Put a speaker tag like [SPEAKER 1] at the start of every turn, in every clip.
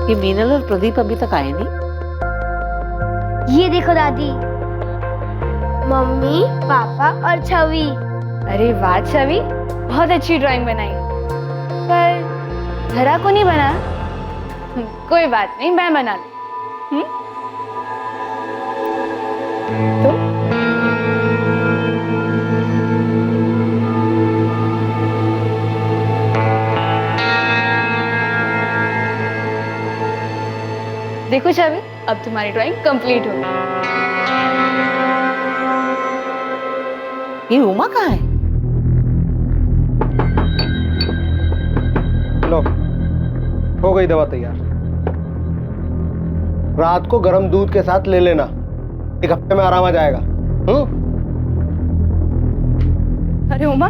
[SPEAKER 1] ये मीनल और प्रदीप अभी तक आए नहीं।
[SPEAKER 2] ये देखो दादी, मम्मी, पापा और छवि।
[SPEAKER 3] अरे वाह छवि, बहुत अच्छी ड्राइंग बनाई, पर धरा को नहीं बना। कोई बात नहीं, मैं बना लूं। तो देखो छवि, अब तुम्हारी ड्राइंग कंप्लीट हो गई।
[SPEAKER 1] ये उमा कहाँ है?
[SPEAKER 4] लो, हो गई दवा तैयार। रात को गर्म दूध के साथ ले लेना, 1 हफ्ते में आराम आ जाएगा।
[SPEAKER 5] अरे उमा,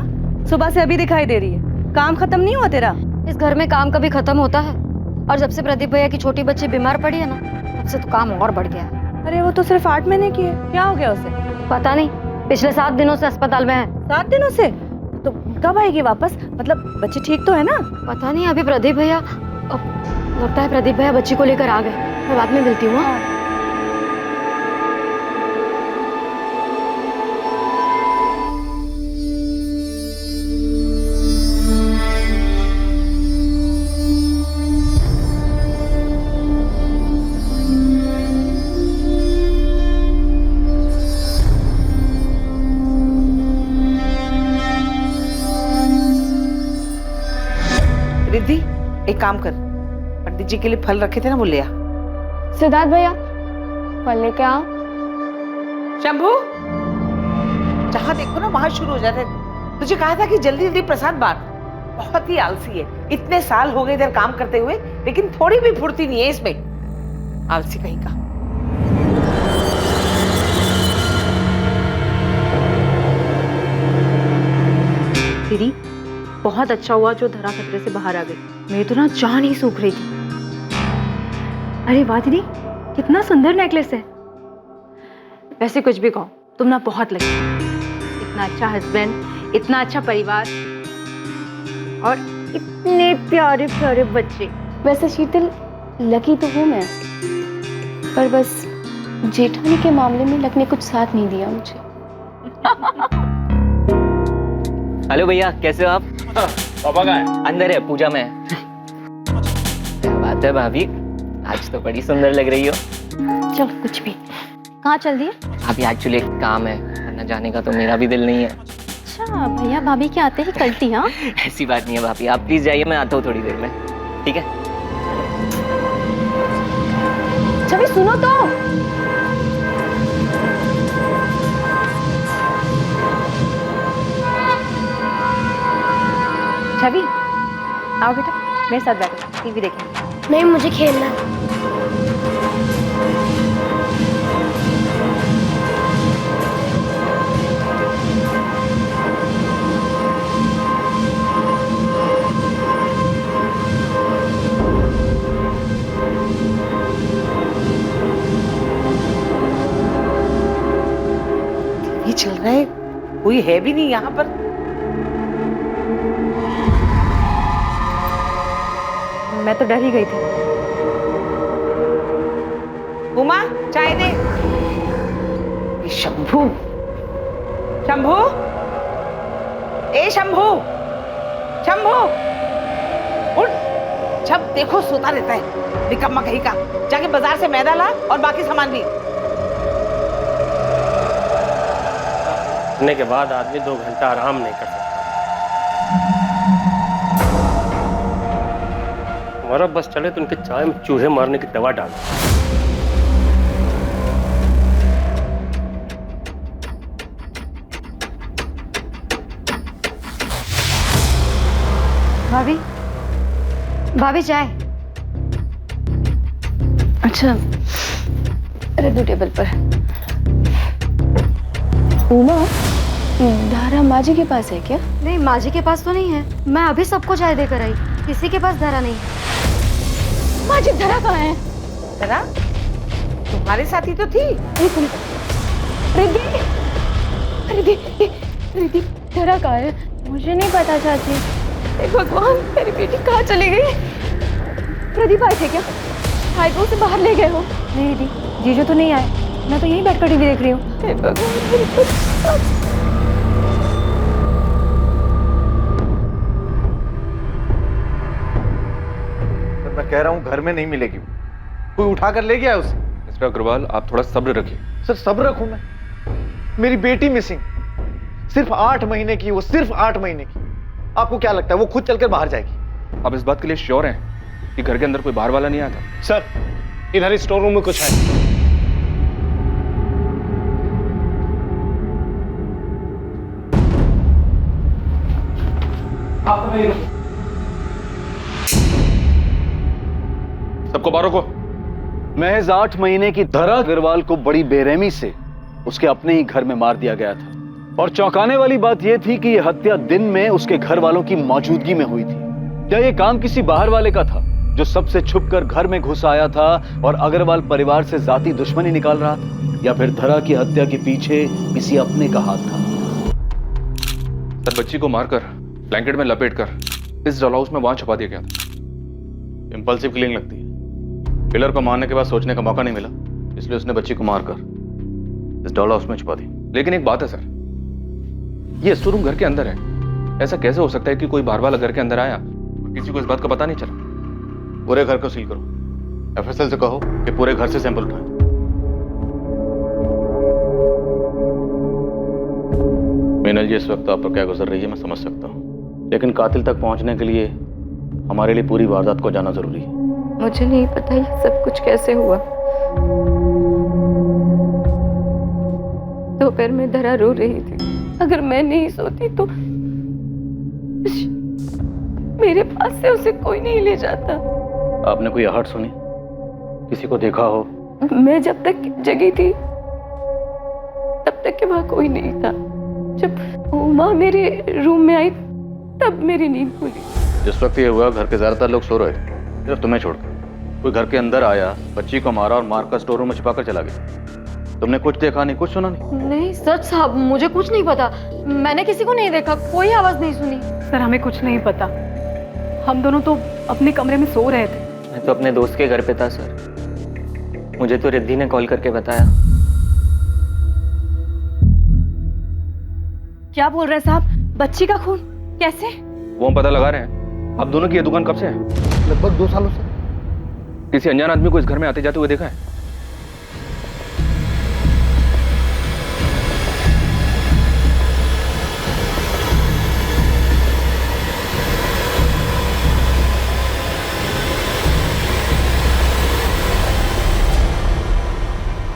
[SPEAKER 5] सुबह से अभी दिखाई दे रही है, काम खत्म नहीं हुआ तेरा?
[SPEAKER 6] इस घर में काम कभी खत्म होता है? और जब से प्रदीप भैया की छोटी बच्ची बीमार पड़ी है ना, तब से तो काम और बढ़ गया है।
[SPEAKER 5] अरे वो तो सिर्फ 8 महीने की है, क्या हो गया उसे?
[SPEAKER 6] पता नहीं, पिछले 7 दिनों से अस्पताल में है।
[SPEAKER 5] 7 दिनों से? तो कब आएगी वापस? मतलब बच्ची ठीक तो है ना?
[SPEAKER 6] पता नहीं, अभी प्रदीप भैया, लगता है प्रदीप भैया बच्ची को लेकर आ गए। मैं बाद में मिलती हूँ।
[SPEAKER 1] रिद्धि, एक काम कर, पंडित जी के लिए फल रखे थे ना, वो ले आ।
[SPEAKER 3] सिद्धार्थ भैया, फल लेके आओ।
[SPEAKER 1] शंभू, जहाँ देखो ना वहां शुरू हो जाते हैं। तुझे कहा था कि जल्दी जल्दी प्रसाद बांट। बहुत ही आलसी है, इतने साल हो गए इधर काम करते हुए, लेकिन थोड़ी भी फुर्ती नहीं है इसमें। आलसी कहीं का।
[SPEAKER 7] दीदी, बहुत अच्छा हुआ जो धरा खतरे से बाहर आ गई। मेरी तो ना जान ही सूख रही थी। अरे वाह दीदी, कितना सुंदर नेकलेस है। वैसे कुछ भी कहो, तुम ना बहुत लगी। इतना अच्छा हस्बैंड, इतना अच्छा परिवार और इतने प्यारे प्यारे बच्चे।
[SPEAKER 3] वैसे शीतल, लकी तो हूँ मैं, पर बस जेठानी के मामले में लक ने कुछ साथ नहीं दिया मुझे।
[SPEAKER 8] हेलो भैया, कैसे हो आप?
[SPEAKER 4] पापा कहाँ है?
[SPEAKER 8] अंदर है, पूजा में है। क्या बात है भाभी, आज तो बड़ी सुंदर लग रही हो।
[SPEAKER 3] चल कुछ भी। कहाँ चल दिए?
[SPEAKER 8] अभी एक्चुअली एक काम है, वरना जाने का तो मेरा भी दिल नहीं है।
[SPEAKER 3] अच्छा, भैया भाभी के आते ही कल्टी? हाँ,
[SPEAKER 8] ऐसी बात नहीं है भाभी, आप प्लीज जाइए, मैं आता हूँ थोड़ी देर में, ठीक है?
[SPEAKER 3] छवि सुनो तो।
[SPEAKER 7] छवि, आओ बेटा, मेरे साथ बैठो, टीवी देखेंगे।
[SPEAKER 2] नहीं, मुझे खेलना है।
[SPEAKER 1] ये चल रहा है, कोई है भी नहीं यहाँ पर।
[SPEAKER 7] मैं तो डर ही गई थी।
[SPEAKER 1] उमा, चाय दे। ये शंभू, शंभू, ए शंभू, शंभू, उठ। जब देखो सोता रहता है, निकम्मा कहीं का। जाके बाजार से मैदा ला और बाकी सामान भी।
[SPEAKER 4] के बाद आदमी 2 घंटा आराम नहीं कर सकता। हमारा बस चले तो उनके चाय में चूहे मारने की दवा डाल।
[SPEAKER 6] भाभी, भाभी चाय।
[SPEAKER 3] अच्छा, अरे दो टेबल पर। उमा, धारा माँ जी के पास है क्या?
[SPEAKER 6] नहीं, माँ जी के पास तो नहीं है। मैं अभी सबको चाय देकर आई, किसी के पास धरा नहीं है।
[SPEAKER 3] माँ जी, धरा कहाँ है?
[SPEAKER 1] धरा तुम्हारे साथ ही तो थी।
[SPEAKER 3] रिद्धि, रिद्धि, रिद्धि, धरा कहाँ है? मुझे नहीं पता चाची। हे भगवान, मेरी बेटी कहाँ चली गई? प्रदीप आए थे क्या? भाई को उसे बाहर ले गए हो?
[SPEAKER 5] नहीं दीदी, जीजू तो नहीं आए, मैं तो यहीं बैठकर टीवी देख रही हूँ।
[SPEAKER 3] हे भगवान, मेरी बच्ची।
[SPEAKER 9] मैं कह रहा हूँ घर में नहीं मिलेगी, कोई उठा कर ले गया उसे।
[SPEAKER 10] मिस्टर अग्रवाल, आप थोड़ा सब्र रखिए।
[SPEAKER 9] सर सब्र रखूं मैं? मेरी बेटी मिसिंग, सिर्फ 8 महीने की, वो सिर्फ 8 महीने की। आपको क्या लगता है वो खुद चलकर बाहर जाएगी?
[SPEAKER 10] आप इस बात के लिए श्योर हैं कि घर के अंदर कोई बाहर वाला नहीं आया था?
[SPEAKER 4] सर इधर स्टोर रूम में कुछ है।
[SPEAKER 10] सबको बाहर रोको।
[SPEAKER 11] महज 8 महीने की धरा अग्रवाल को बड़ी बेरहमी से उसके अपने ही घर में मार दिया गया था। और चौंकाने वाली बात यह थी कि यह हत्या दिन में उसके घर वालों की मौजूदगी में हुई थी। क्या यह काम किसी बाहर वाले का था जो सबसे छुपकर घर में घुस आया था और अग्रवाल परिवार से जाती दुश्मनी निकाल रहा था, या फिर धरा की हत्या के पीछे किसी अपने का हाथ था?
[SPEAKER 10] सर, बच्ची को मारकर ब्लैंकेट में लपेटकर इस डॉल हाउस में वहां छुपा दिया गया था।
[SPEAKER 11] इंपल्सिव किलिंग लगती है। किलर को मारने के बाद सोचने का मौका नहीं मिला, इसलिए उसने बच्ची को मारकर इस डॉल हाउस में छुपा दी।
[SPEAKER 10] लेकिन एक बात है सर, ये स्टोर रूम घर के अंदर है। ऐसा कैसे हो सकता है कि कोई बाहर वाला घर के अंदर आया और किसी को इस बात का पता नहीं चला?
[SPEAKER 11] पूरे घर को सील करो। एफएसएल से कहो कि पूरे घर से सैंपल उठाएं। मीनल जी, इस वक्त आप पर क्या गुजर रही है मैं समझ सकता हूँ, लेकिन कातिल तक पहुंचने के लिए हमारे लिए पूरी वारदात को जानना जरूरी है।
[SPEAKER 3] मुझे नहीं पता ये सब कुछ कैसे हुआ। दोपहर में धरा रो रही थी। अगर मैं नहीं सोती तो मेरे पास से उसे कोई नहीं ले जाता।
[SPEAKER 11] आपने कोई आहट सुनी? किसी को देखा हो?
[SPEAKER 3] मैं जब तक जगी थी तब तक के वहां कोई नहीं था। जब उमा मेरे रूम में आई तब मेरी नींद खुली।
[SPEAKER 11] जिस वक्त ये हुआ घर के ज्यादातर लोग सो रहे थे, सिर्फ तुम्हें छोड़कर। कोई घर के अंदर आया, बच्ची को मारा और मारकर स्टोर रूम में छिपाकर चला गया। तुमने कुछ देखा नहीं, कुछ सुना नहीं?
[SPEAKER 6] नहीं सच साहब, मुझे कुछ नहीं पता। मैंने किसी को नहीं देखा, कोई आवाज नहीं सुनी।
[SPEAKER 5] सर हमें कुछ नहीं पता, हम दोनों तो अपने कमरे में सो रहे थे।
[SPEAKER 8] मैं तो अपने दोस्त के घर पे था सर, मुझे तो रिद्धि ने कॉल करके बताया।
[SPEAKER 5] क्या बोल रहे हैं साहब? बच्ची का खून कैसे?
[SPEAKER 10] वो हम पता लगा रहे हैं। आप दोनों की ये दुकान कब से है?
[SPEAKER 4] लगभग 2 सालों से।
[SPEAKER 10] किसी अनजान आदमी को इस घर में आते जाते हुए देखा है?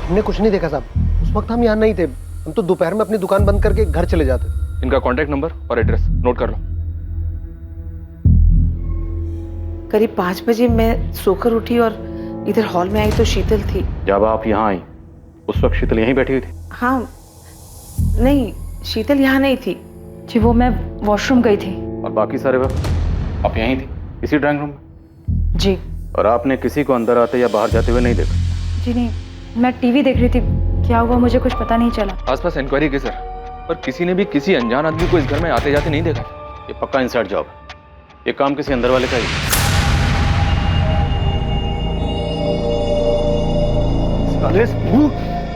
[SPEAKER 4] हमने कुछ नहीं देखा साहब, उस वक्त हम यहाँ नहीं थे। हम तो दोपहर में अपनी दुकान बंद करके घर चले जाते।
[SPEAKER 10] इनका कॉन्टैक्ट नंबर और एड्रेस नोट कर लो।
[SPEAKER 1] करीब 5 बजे मैं सोकर उठी और इधर हॉल में आई तो शीतल थी।
[SPEAKER 11] जब आप यहाँ आई उस वक्त शीतल यहीं बैठी हुई थी?
[SPEAKER 1] हाँ, नहीं शीतल यहाँ नहीं थी
[SPEAKER 5] जी, वो मैं वॉशरूम गई थी।
[SPEAKER 11] और बाकी सारे वक्त आप यहीं थी, इसी ड्राइंग रूम में?
[SPEAKER 5] जी।
[SPEAKER 11] और आपने किसी को अंदर आते या बाहर जाते हुए नहीं देखा?
[SPEAKER 5] जी नहीं, मैं टीवी देख रही थी। क्या हुआ मुझे कुछ पता नहीं चला।
[SPEAKER 10] आसपास इंक्वायरी की सर, पर किसी ने भी किसी अनजान आदमी को इस घर में आते जाते नहीं देखा।
[SPEAKER 11] ये पक्का इनसाइड जॉब है, ये काम किसी अंदर वाले का ही है।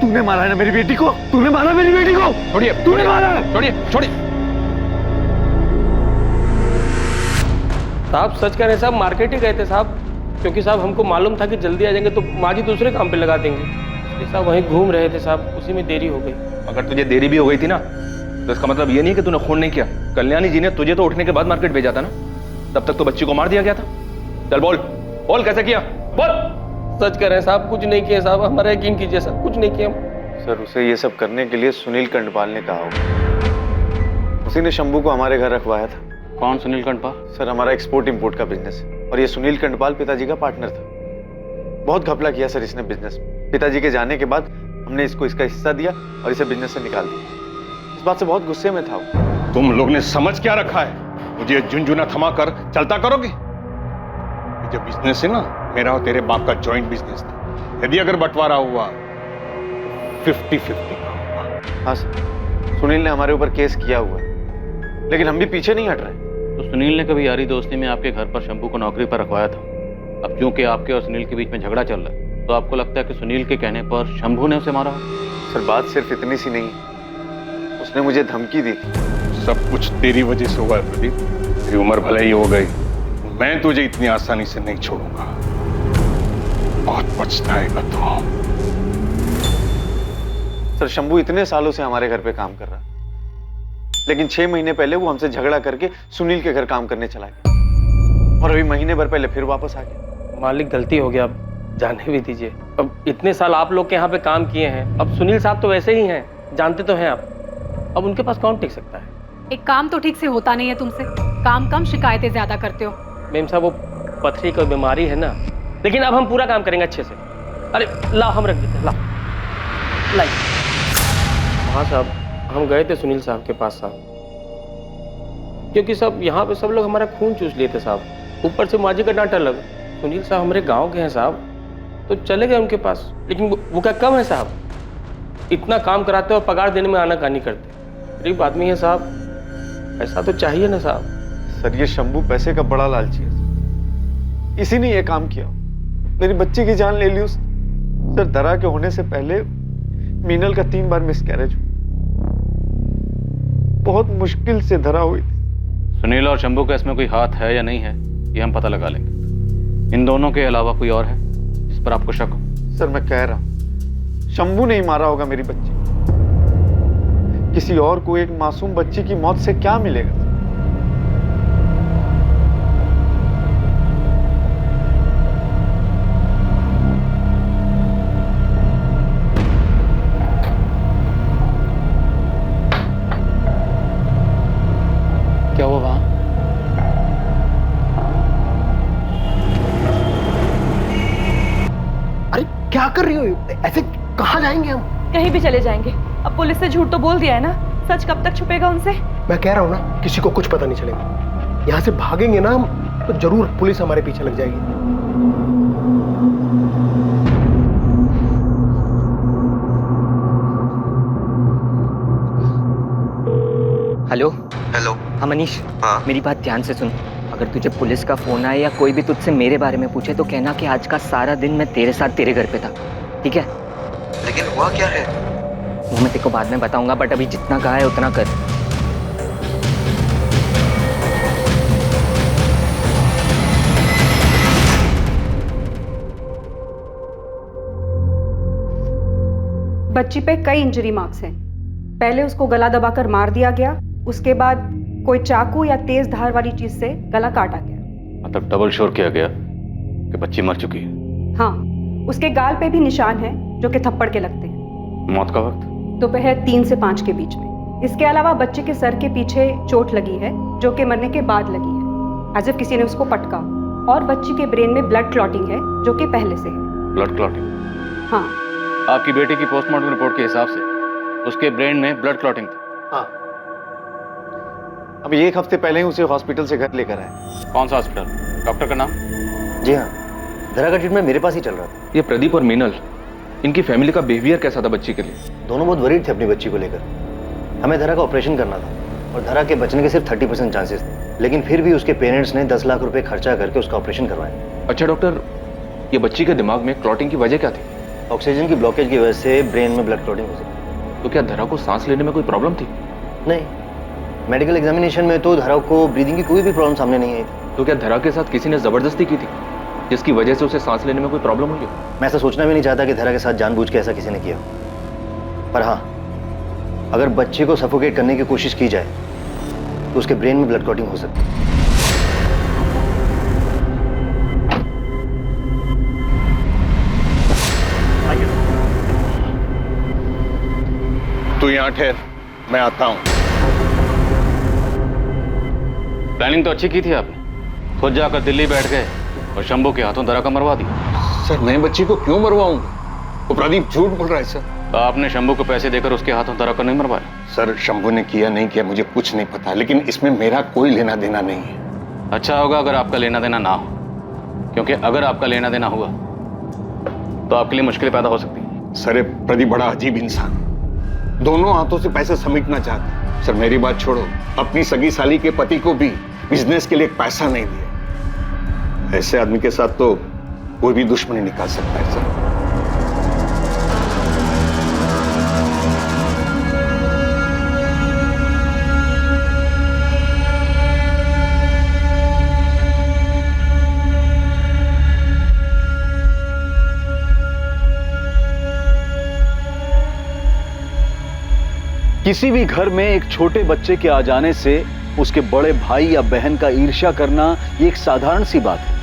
[SPEAKER 9] तूने मारा है ना मेरी बेटी को? तूने मारा मेरी बेटी को?
[SPEAKER 10] छोड़िए,
[SPEAKER 9] तूने मारा?
[SPEAKER 10] छोड़िए, छोड़िए।
[SPEAKER 12] साहब सच कह रहे हैं साहब, मार्केट ही गए थे साहब, क्योंकि साहब हमको मालूम था कि जल्दी आ जाएंगे तो माँ जी दूसरे काम पे लगा देंगे। इसलिए साहब वहीं घूम रहे थे साहब, उसी में देरी हो गई।
[SPEAKER 10] अगर तुझे देरी भी हो गई थी ना, तो इसका मतलब ये नहीं कि तूने खून नहीं किया। कल्याणी जी ने तुझे तो उठने के बाद मार्केट भेजा था ना, तब तक तो बच्ची को मार दिया गया था। चल बोल, बोल कैसे किया, बोल।
[SPEAKER 12] सच कह रहे हैं साहब, कुछ नहीं किया साहब, हमारा यकीन कीजिए साहब, कुछ नहीं किया।
[SPEAKER 9] सर उसे ये सब करने के लिए सुनील कंडपाल ने कहा होगा। उसी ने शंभू को हमारे घर रखवाया था।
[SPEAKER 11] कौन सुनील कंडपाल?
[SPEAKER 9] सर हमारा एक्सपोर्ट इंपोर्ट का बिजनेस है और ये सुनील कंडपाल पिताजी का पार्टनर था। बहुत घपला किया सर इसने बिजनेस में। पिताजी के जाने के बाद हमने इसको इसका हिस्सा दिया और इसे बिजनेस से निकाल दिया। इस बात से बहुत गुस्से में था वो।
[SPEAKER 13] तुम लोग ने समझ क्या रखा है? मुझे झुंझुना थमा कर चलता करोगे? जो बिजनेस है ना, मेरा और तेरे बाप का जॉइंट बिजनेस था। यदि अगर बंटवारा हुआ 50-50 का होगा।
[SPEAKER 9] हाँ सर, सुनील ने हमारे ऊपर केस किया हुआ है, लेकिन हम भी पीछे नहीं हट रहे।
[SPEAKER 11] तो सुनील ने कभी यारी दोस्ती में आपके घर पर शंभू को नौकरी पर रखवाया था? अब क्योंकि आपके और सुनील के बीच में झगड़ा चल रहा है, तो आपको लगता है कि सुनील के कहने पर शंभू ने उसे मारा हो?
[SPEAKER 9] सर बात सिर्फ इतनी सी नहीं है, उसने मुझे धमकी दी थी।
[SPEAKER 13] सब कुछ तेरी वजह से हुआ है प्रदीप। तेरी उम्र भले ही हो गई, मैं तुझे इतनी आसानी से नहीं छोड़ूंगा। बहुत पछताएगा तू।
[SPEAKER 9] सर शंभू इतने सालों से हमारे घर पे काम कर रहा है, लेकिन 6 महीने पहले वो हमसे झगड़ा करके सुनील के घर काम करने चला गया, और अभी महीने भर पहले फिर वापस आ गया।
[SPEAKER 12] मालिक गलती हो गया, अब जाने भी दीजिए। अब इतने साल आप लोग के यहाँ पे काम किए हैं, अब सुनील साहब तो वैसे ही हैं, जानते तो हैं आप। अब उनके पास कौन टिक सकता है?
[SPEAKER 14] एक काम तो ठीक से होता नहीं है तुमसे, काम कम शिकायतें ज्यादा करते हो।
[SPEAKER 12] मेम साहब वो पथरी की बीमारी है ना, लेकिन अब हम पूरा काम करेंगे अच्छे से। अरे लाओ हम रख देते हैं, लाओ लाइए। हाँ साहब, हम गए थे सुनील साहब के पास साहब, क्योंकि सब यहाँ पे सब लोग हमारा खून चूस लिए थे साहब। ऊपर से माजी का डांट अलग। सुनील साहब हमारे गांव के हैं साहब, तो चले गए उनके पास, लेकिन वो क्या कम है साहब? इतना काम कराते और पगार देने में आनाकानी करते। गरीब आदमी है साहब, पैसा तो चाहिए ना साहब।
[SPEAKER 9] सर ये शंभू पैसे का बड़ा लालची है, इसी ने ये काम किया। मेरी बच्ची की जान ले ली उसने। सर दरा के होने से पहले मीनल का 3 बार मिसकैरेज हुआ, बहुत मुश्किल से धरा हुई थी।
[SPEAKER 11] सुनील और शंभू का इसमें कोई हाथ है या नहीं है, ये हम पता लगा लेंगे। इन दोनों के अलावा कोई और है जिस पर आपको शक हो?
[SPEAKER 9] सर मैं कह रहा हूं, शंभू ने ही मारा होगा मेरी बच्ची। किसी और को एक मासूम बच्ची की मौत से क्या मिलेगा?
[SPEAKER 8] क्या हुआ वहां?
[SPEAKER 4] अरे क्या कर रही हो? ऐसे कहाँ जाएंगे हम?
[SPEAKER 5] कहीं भी चले जाएंगे। अब पुलिस से झूठ तो बोल दिया है ना, सच कब तक छुपेगा उनसे?
[SPEAKER 4] मैं कह रहा हूँ ना, किसी को कुछ पता नहीं चलेगा। यहाँ से भागेंगे ना हम, तो जरूर पुलिस हमारे पीछे लग जाएगी।
[SPEAKER 8] Hello
[SPEAKER 15] hello.
[SPEAKER 8] हाँ मनीष,
[SPEAKER 15] हाँ
[SPEAKER 8] मेरी बात ध्यान से सुन। अगर तुझे पुलिस का फोन आए या कोई भी तुझसे मेरे बारे में पूछे तो कहना कि आज का सारा दिन मैं तेरे साथ तेरे घर पे था, ठीक है?
[SPEAKER 15] लेकिन हुआ क्या है?
[SPEAKER 8] वो मैं तेरे को बाद में बताऊंगा, बट अभी जितना कहा है उतना कर।
[SPEAKER 14] बच्ची पे कई इंजरी मार्क्स हैं। पहले उसको गला दबाकर मार दिया गया, उसके बाद कोई चाकू या तेज धार वाली चीज से गला काटा गया।
[SPEAKER 11] मतलब डबल श्योर किया गया कि बच्ची मर चुकी है?
[SPEAKER 14] हाँ, उसके गाल पे भी निशान है जो कि थप्पड़ के लगते हैं।
[SPEAKER 11] मौत का वक्त?
[SPEAKER 14] दोपहर 3 से 5 के बीच में। इसके अलावा बच्चे के सर के पीछे चोट लगी है जो कि मरने के बाद लगी है, एज इफ किसी ने उसको पटका। और बच्ची के ब्रेन में ब्लड क्लॉटिंग है जो कि पहले से है।
[SPEAKER 11] Blood clotting?
[SPEAKER 14] हाँ।
[SPEAKER 11] आपकी बेटी की पोस्टमार्टम रिपोर्ट के हिसाब से उसके ब्रेन में ब्लड क्लॉटिंग था?
[SPEAKER 9] हाँ। अभी 1 हफ्ते पहले ही उसे हॉस्पिटल से घर लेकर आए।
[SPEAKER 11] कौन सा हॉस्पिटल? डॉक्टर का नाम?
[SPEAKER 15] जी हाँ, धरा का ट्रीटमेंट मेरे पास ही चल रहा था।
[SPEAKER 10] ये प्रदीप और मीनल, इनकी फैमिली का बिहेवियर कैसा था बच्ची के लिए?
[SPEAKER 15] दोनों बहुत वरीड थे अपनी बच्ची को लेकर। हमें धरा का ऑपरेशन करना था और धरा के बचने के सिर्फ 30% चांसेस थे, लेकिन फिर भी उसके पेरेंट्स ने 10 लाख रुपए खर्चा करके उसका ऑपरेशन करवाया।
[SPEAKER 10] अच्छा डॉक्टर, ये बच्ची के दिमाग में क्लॉटिंग की वजह क्या थी?
[SPEAKER 15] ऑक्सीजन की ब्लॉकेज की वजह से ब्रेन में ब्लड क्लॉटिंग हो सकती।
[SPEAKER 10] तो क्या धरा को सांस लेने में कोई प्रॉब्लम थी?
[SPEAKER 15] नहीं, मेडिकल एग्जामिनेशन में तो धरा को ब्रीदिंग की कोई भी प्रॉब्लम सामने नहीं आई थी।
[SPEAKER 10] तो क्या धरा के साथ किसी ने जबरदस्ती की थी जिसकी वजह से उसे सांस लेने में कोई प्रॉब्लम हुई?
[SPEAKER 15] मैं ऐसा सोचना भी नहीं चाहता कि धरा के साथ जानबूझ के ऐसा किसी ने किया, पर हाँ, अगर बच्चे को सफोकेट करने की कोशिश की जाए तो उसके ब्रेन में ब्लड क्लॉटिंग हो सकती है।
[SPEAKER 13] तू यहाँ ठहर, मैं आता हूँ।
[SPEAKER 11] प्लानिंग तो अच्छी की थी आपने, खुद जाकर दिल्ली बैठ गए और शंभू के हाथों धरा का मरवा दिया।
[SPEAKER 13] सर मैं बच्ची को क्यों मरवाऊंगा? वो प्रदीप झूठ बोल रहा है सर।
[SPEAKER 11] तो आपने शंभू को पैसे देकर उसके हाथों धरा को नहीं मरवाया?
[SPEAKER 13] सर शंभू ने किया नहीं किया मुझे कुछ नहीं पता, लेकिन इसमें मेरा कोई लेना देना नहीं है।
[SPEAKER 11] अच्छा होगा अगर आपका लेना देना ना हो, क्योंकि अगर आपका लेना देना हुआ तो आपके लिए मुश्किलें पैदा हो सकती हैं।
[SPEAKER 13] सर ये प्रदीप बड़ा अजीब इंसान, दोनों हाथों से पैसे समेटना चाहता। सर मेरी बात छोड़ो, अपनी सगी साली के पति को भी बिजनेस के लिए पैसा नहीं दिया। ऐसे आदमी के साथ तो कोई भी दुश्मनी निकाल सकता है सर।
[SPEAKER 11] किसी भी घर में एक छोटे बच्चे के आ जाने से उसके बड़े भाई या बहन का ईर्ष्या करना ये एक साधारण सी बात है।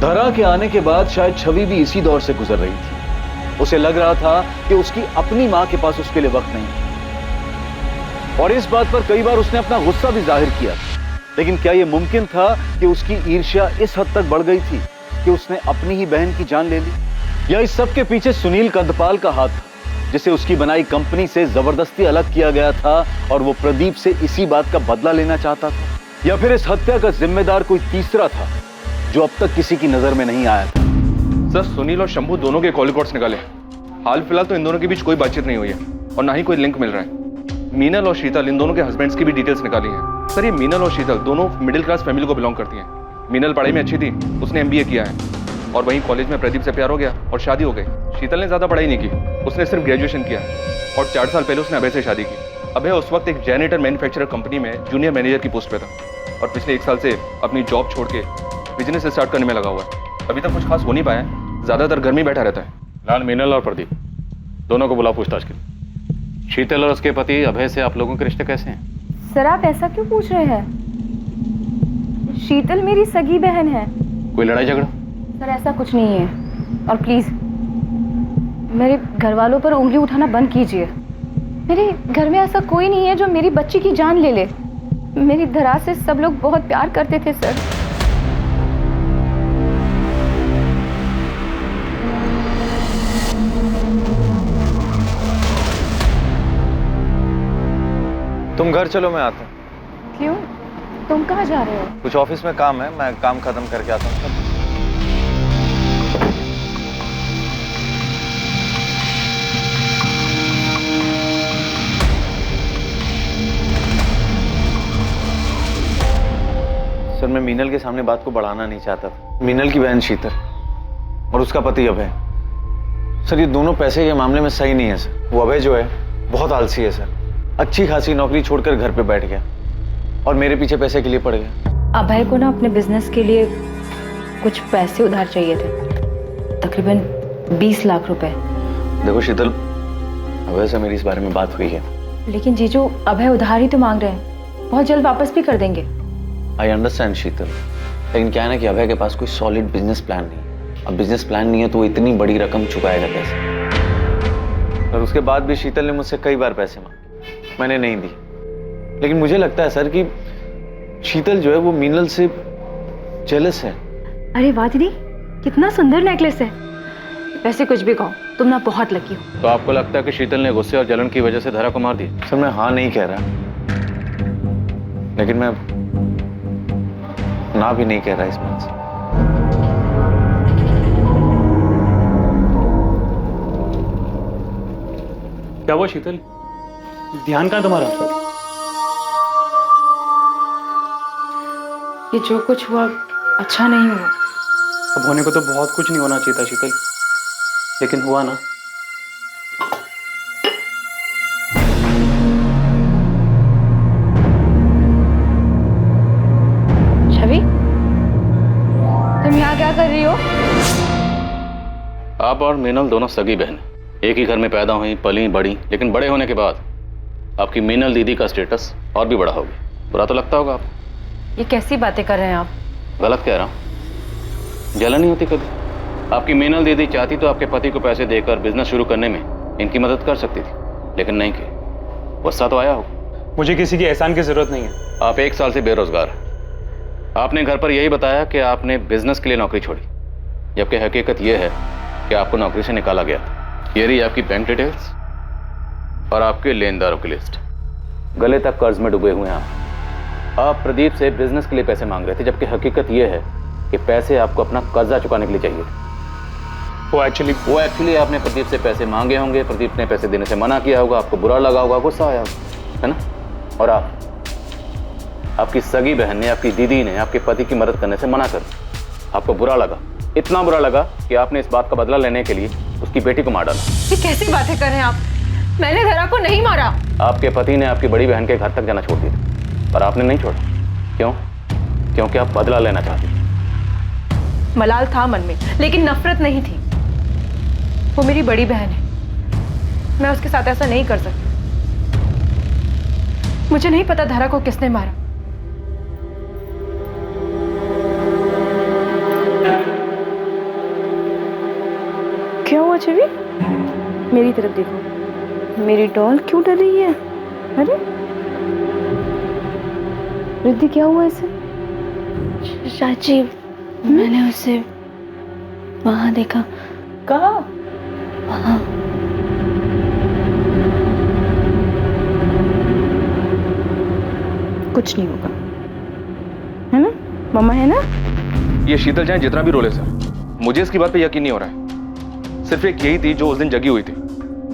[SPEAKER 11] धरा के आने के बाद शायद छवि भी इसी दौर से गुजर रही थी। उसे लग रहा था कि उसकी अपनी मां के पास उसके लिए वक्त नहीं है और इस बात पर कई बार उसने अपना गुस्सा भी जाहिर किया। लेकिन क्या यह मुमकिन था कि उसकी ईर्ष्या इस हद तक बढ़ गई थी कि उसने अपनी ही बहन की जान ले ली? या इस सब के पीछे सुनील कंदपाल का हाथ था, जिसे उसकी बनाई कंपनी से जबरदस्ती अलग किया गया था और वो प्रदीप से इसी बात का बदला लेना चाहता था? या फिर इस हत्या का जिम्मेदार कोई तीसरा था जो अब तक किसी की नजर में नहीं आया था?
[SPEAKER 10] सर, सुनील और शंभू दोनों के कॉल रिकॉर्ड्स निकाले। हाल फिलहाल तो इन दोनों के बीच कोई बातचीत नहीं हुई है और ना ही कोई लिंक मिल रहा है। मीनल और शीतल, इन दोनों के हस्बैंड्स की भी डिटेल्स निकाली हैं। सर, ये मीनल और शीतल दोनों मिडिल क्लास फैमिली को बिलोंग करती हैं। मीनल पढ़ाई में अच्छी थी, उसने MBA किया है और वहीं कॉलेज में प्रदीप से प्यार हो गया और शादी हो गई। शीतल ने ज्यादा पढ़ाई नहीं की, उसने सिर्फ ग्रेजुएशन किया और 4 साल पहले उसने अभय से शादी की। अभय उस वक्त एक जैनिटर मैन्युफैक्चरर कंपनी में जूनियर मैनेजर की पोस्ट पे था और पिछले 1 साल से अपनी जॉब छोड़ के बिजनेस स्टार्ट करने में लगा हुआ है। अभी तक कुछ खास हो नहीं पाया है, ज्यादातर घर में बैठा रहता है।
[SPEAKER 11] लाल, मीनल और प्रदीप दोनों को बुला पूछताछ के लिए। शीतल और उसके पति अभय से आप लोगों के रिश्ते कैसे हैं?
[SPEAKER 5] सर आप ऐसा क्यों पूछ रहे हैं? शीतल मेरी सगी बहन है।
[SPEAKER 11] कोई लड़ाई झगड़ा?
[SPEAKER 5] सर ऐसा कुछ नहीं है और प्लीज मेरे घर वालों पर उंगली उठाना बंद कीजिए। मेरे घर में ऐसा कोई नहीं है जो मेरी बच्ची की जान ले ले। मेरी धरा से सब लोग बहुत प्यार करते थे सर।
[SPEAKER 9] तुम घर चलो, मैं आता हूँ।
[SPEAKER 5] क्यों? तुम कहाँ जा रहे हो?
[SPEAKER 9] कुछ ऑफिस में काम है, मैं काम खत्म करके आता हूँ। सर, मैं मीनल के सामने बात को बढ़ाना नहीं चाहता था। मीनल की बहन शीतल और उसका पति अभय, सर ये दोनों पैसे के मामले में सही नहीं है सर। वो अभय जो है बहुत आलसी है सर, अच्छी खासी नौकरी छोड़कर घर पे बैठ गया और मेरे पीछे पैसे के लिए पड़ गया।
[SPEAKER 5] अभय को ना अपने बिजनेस के लिए कुछ पैसे उधार चाहिए थे, तकरीबन 20 लाख रुपए।
[SPEAKER 9] देखो शीतल, अभय से मेरी इस बारे में बात हुई है।
[SPEAKER 5] लेकिन जीजू, अभय उधार ही तो मांग रहे हैं, बहुत जल्द वापस भी कर देंगे।
[SPEAKER 9] आई अंडरस्टैंड शीतल, लेकिन क्या है ना कि अभय के पास कोई सॉलिड बिजनेस प्लान नहीं। अब बिजनेस प्लान नहीं है तो वो इतनी बड़ी रकम चुकाएगा कैसे? और उसके बाद भी शीतल ने मुझसे कई बार पैसे मांगे, मैंने नहीं दिए। लेकिन मुझे लगता है सर कि शीतल जो है वो मीनल से जेलस है।
[SPEAKER 7] अरे वाह दीदी, कितना सुंदर नेकलेस है। वैसे कुछ भी कहो, तुम ना बहुत लकी हो।
[SPEAKER 11] तो आपको लगता है कि शीतल ने गुस्से और जलन की वजह से धरा को मार दिया?
[SPEAKER 9] सर मैं हाँ नहीं कह रहा, लेकिन मैं ना भी नहीं कह रहा इस बात से।
[SPEAKER 12] क्या हुआ शीतल? ध्यान कहाँ तुम्हारा?
[SPEAKER 5] ये जो कुछ हुआ अच्छा नहीं हुआ।
[SPEAKER 12] अब होने को तो बहुत कुछ नहीं होना चाहिए था शीतल, लेकिन हुआ ना।
[SPEAKER 5] छवि, तुम यहाँ क्या कर रही हो?
[SPEAKER 11] आप और मीनल दोनों सगी बहन, एक ही घर में पैदा हुई, पली, बड़ी, लेकिन बड़े होने के बाद आपकी मीनल दीदी का स्टेटस और भी बड़ा हो गया। बुरा तो लगता होगा आपको।
[SPEAKER 5] ये कैसी बातें कर रहे हैं आप?
[SPEAKER 11] गलत कह रहा हूँ? जलन नहीं होती कभी? आपकी मीनल दीदी चाहती तो आपके पति को पैसे देकर बिजनेस शुरू करने में इनकी मदद कर सकती थी, लेकिन नहीं की। गुस्सा तो आया होगा।
[SPEAKER 12] मुझे किसी की एहसान की जरूरत नहीं है।
[SPEAKER 11] आप 1 साल से बेरोजगार हैं। आपने घर पर यही बताया कि आपने बिजनेस के लिए नौकरी छोड़ी, जबकि हकीकत यह है कि आपको नौकरी से निकाला गया था। ये रही आपकी बैंक डिटेल्स और आपके लेनदारों की लिस्ट। गले तक कर्ज में डूबे हुए हैं आप प्रदीप से बिजनेस के लिए पैसे मांग रहे थे, जबकि हकीकत यह है कि पैसे आपको अपना कर्जा चुकाने के लिए चाहिए थे।
[SPEAKER 12] वो एक्चुअली
[SPEAKER 11] आपने प्रदीप से पैसे मांगे होंगे, प्रदीप ने पैसे देने से मना किया होगा, आपको बुरा लगा होगा, गुस्सा आया होगा, है ना? और आपकी सगी बहन ने, आपकी दीदी ने आपके पति की मदद करने से मना कर दिया, आपको बुरा लगा, इतना बुरा लगा कि आपने इस बात का बदला लेने के लिए उसकी बेटी को मार डाला।
[SPEAKER 5] ये कैसी बातें कर रहे हैं आप? मैंने धरा को नहीं मारा।
[SPEAKER 11] आपके पति ने आपकी बड़ी बहन के घर तक जाना छोड़ दिया, पर आपने नहीं छोड़ा। क्यों? क्योंकि आप बदला लेना चाहती थी।
[SPEAKER 5] मलाल था मन में, लेकिन नफरत नहीं थी। वो मेरी बड़ी बहन है, मैं उसके साथ ऐसा नहीं कर सकती। मुझे नहीं पता धरा को किसने मारा। क्या हुआ छवि? मेरी तरफ देखो। मेरी डॉल क्यों डर रही है? अरे रिद्धि, क्या हुआ इसे?
[SPEAKER 2] चाची, मैंने उसे वहां देखा।
[SPEAKER 5] कहाँ?
[SPEAKER 2] वहां।
[SPEAKER 5] कुछ नहीं होगा, है ना? मम्मा है ना?
[SPEAKER 10] ये शीतल चाहे जितना भी रोले सर, मुझे इसकी बात पे यकीन नहीं हो रहा है। सिर्फ एक यही थी जो उस दिन जगी हुई थी,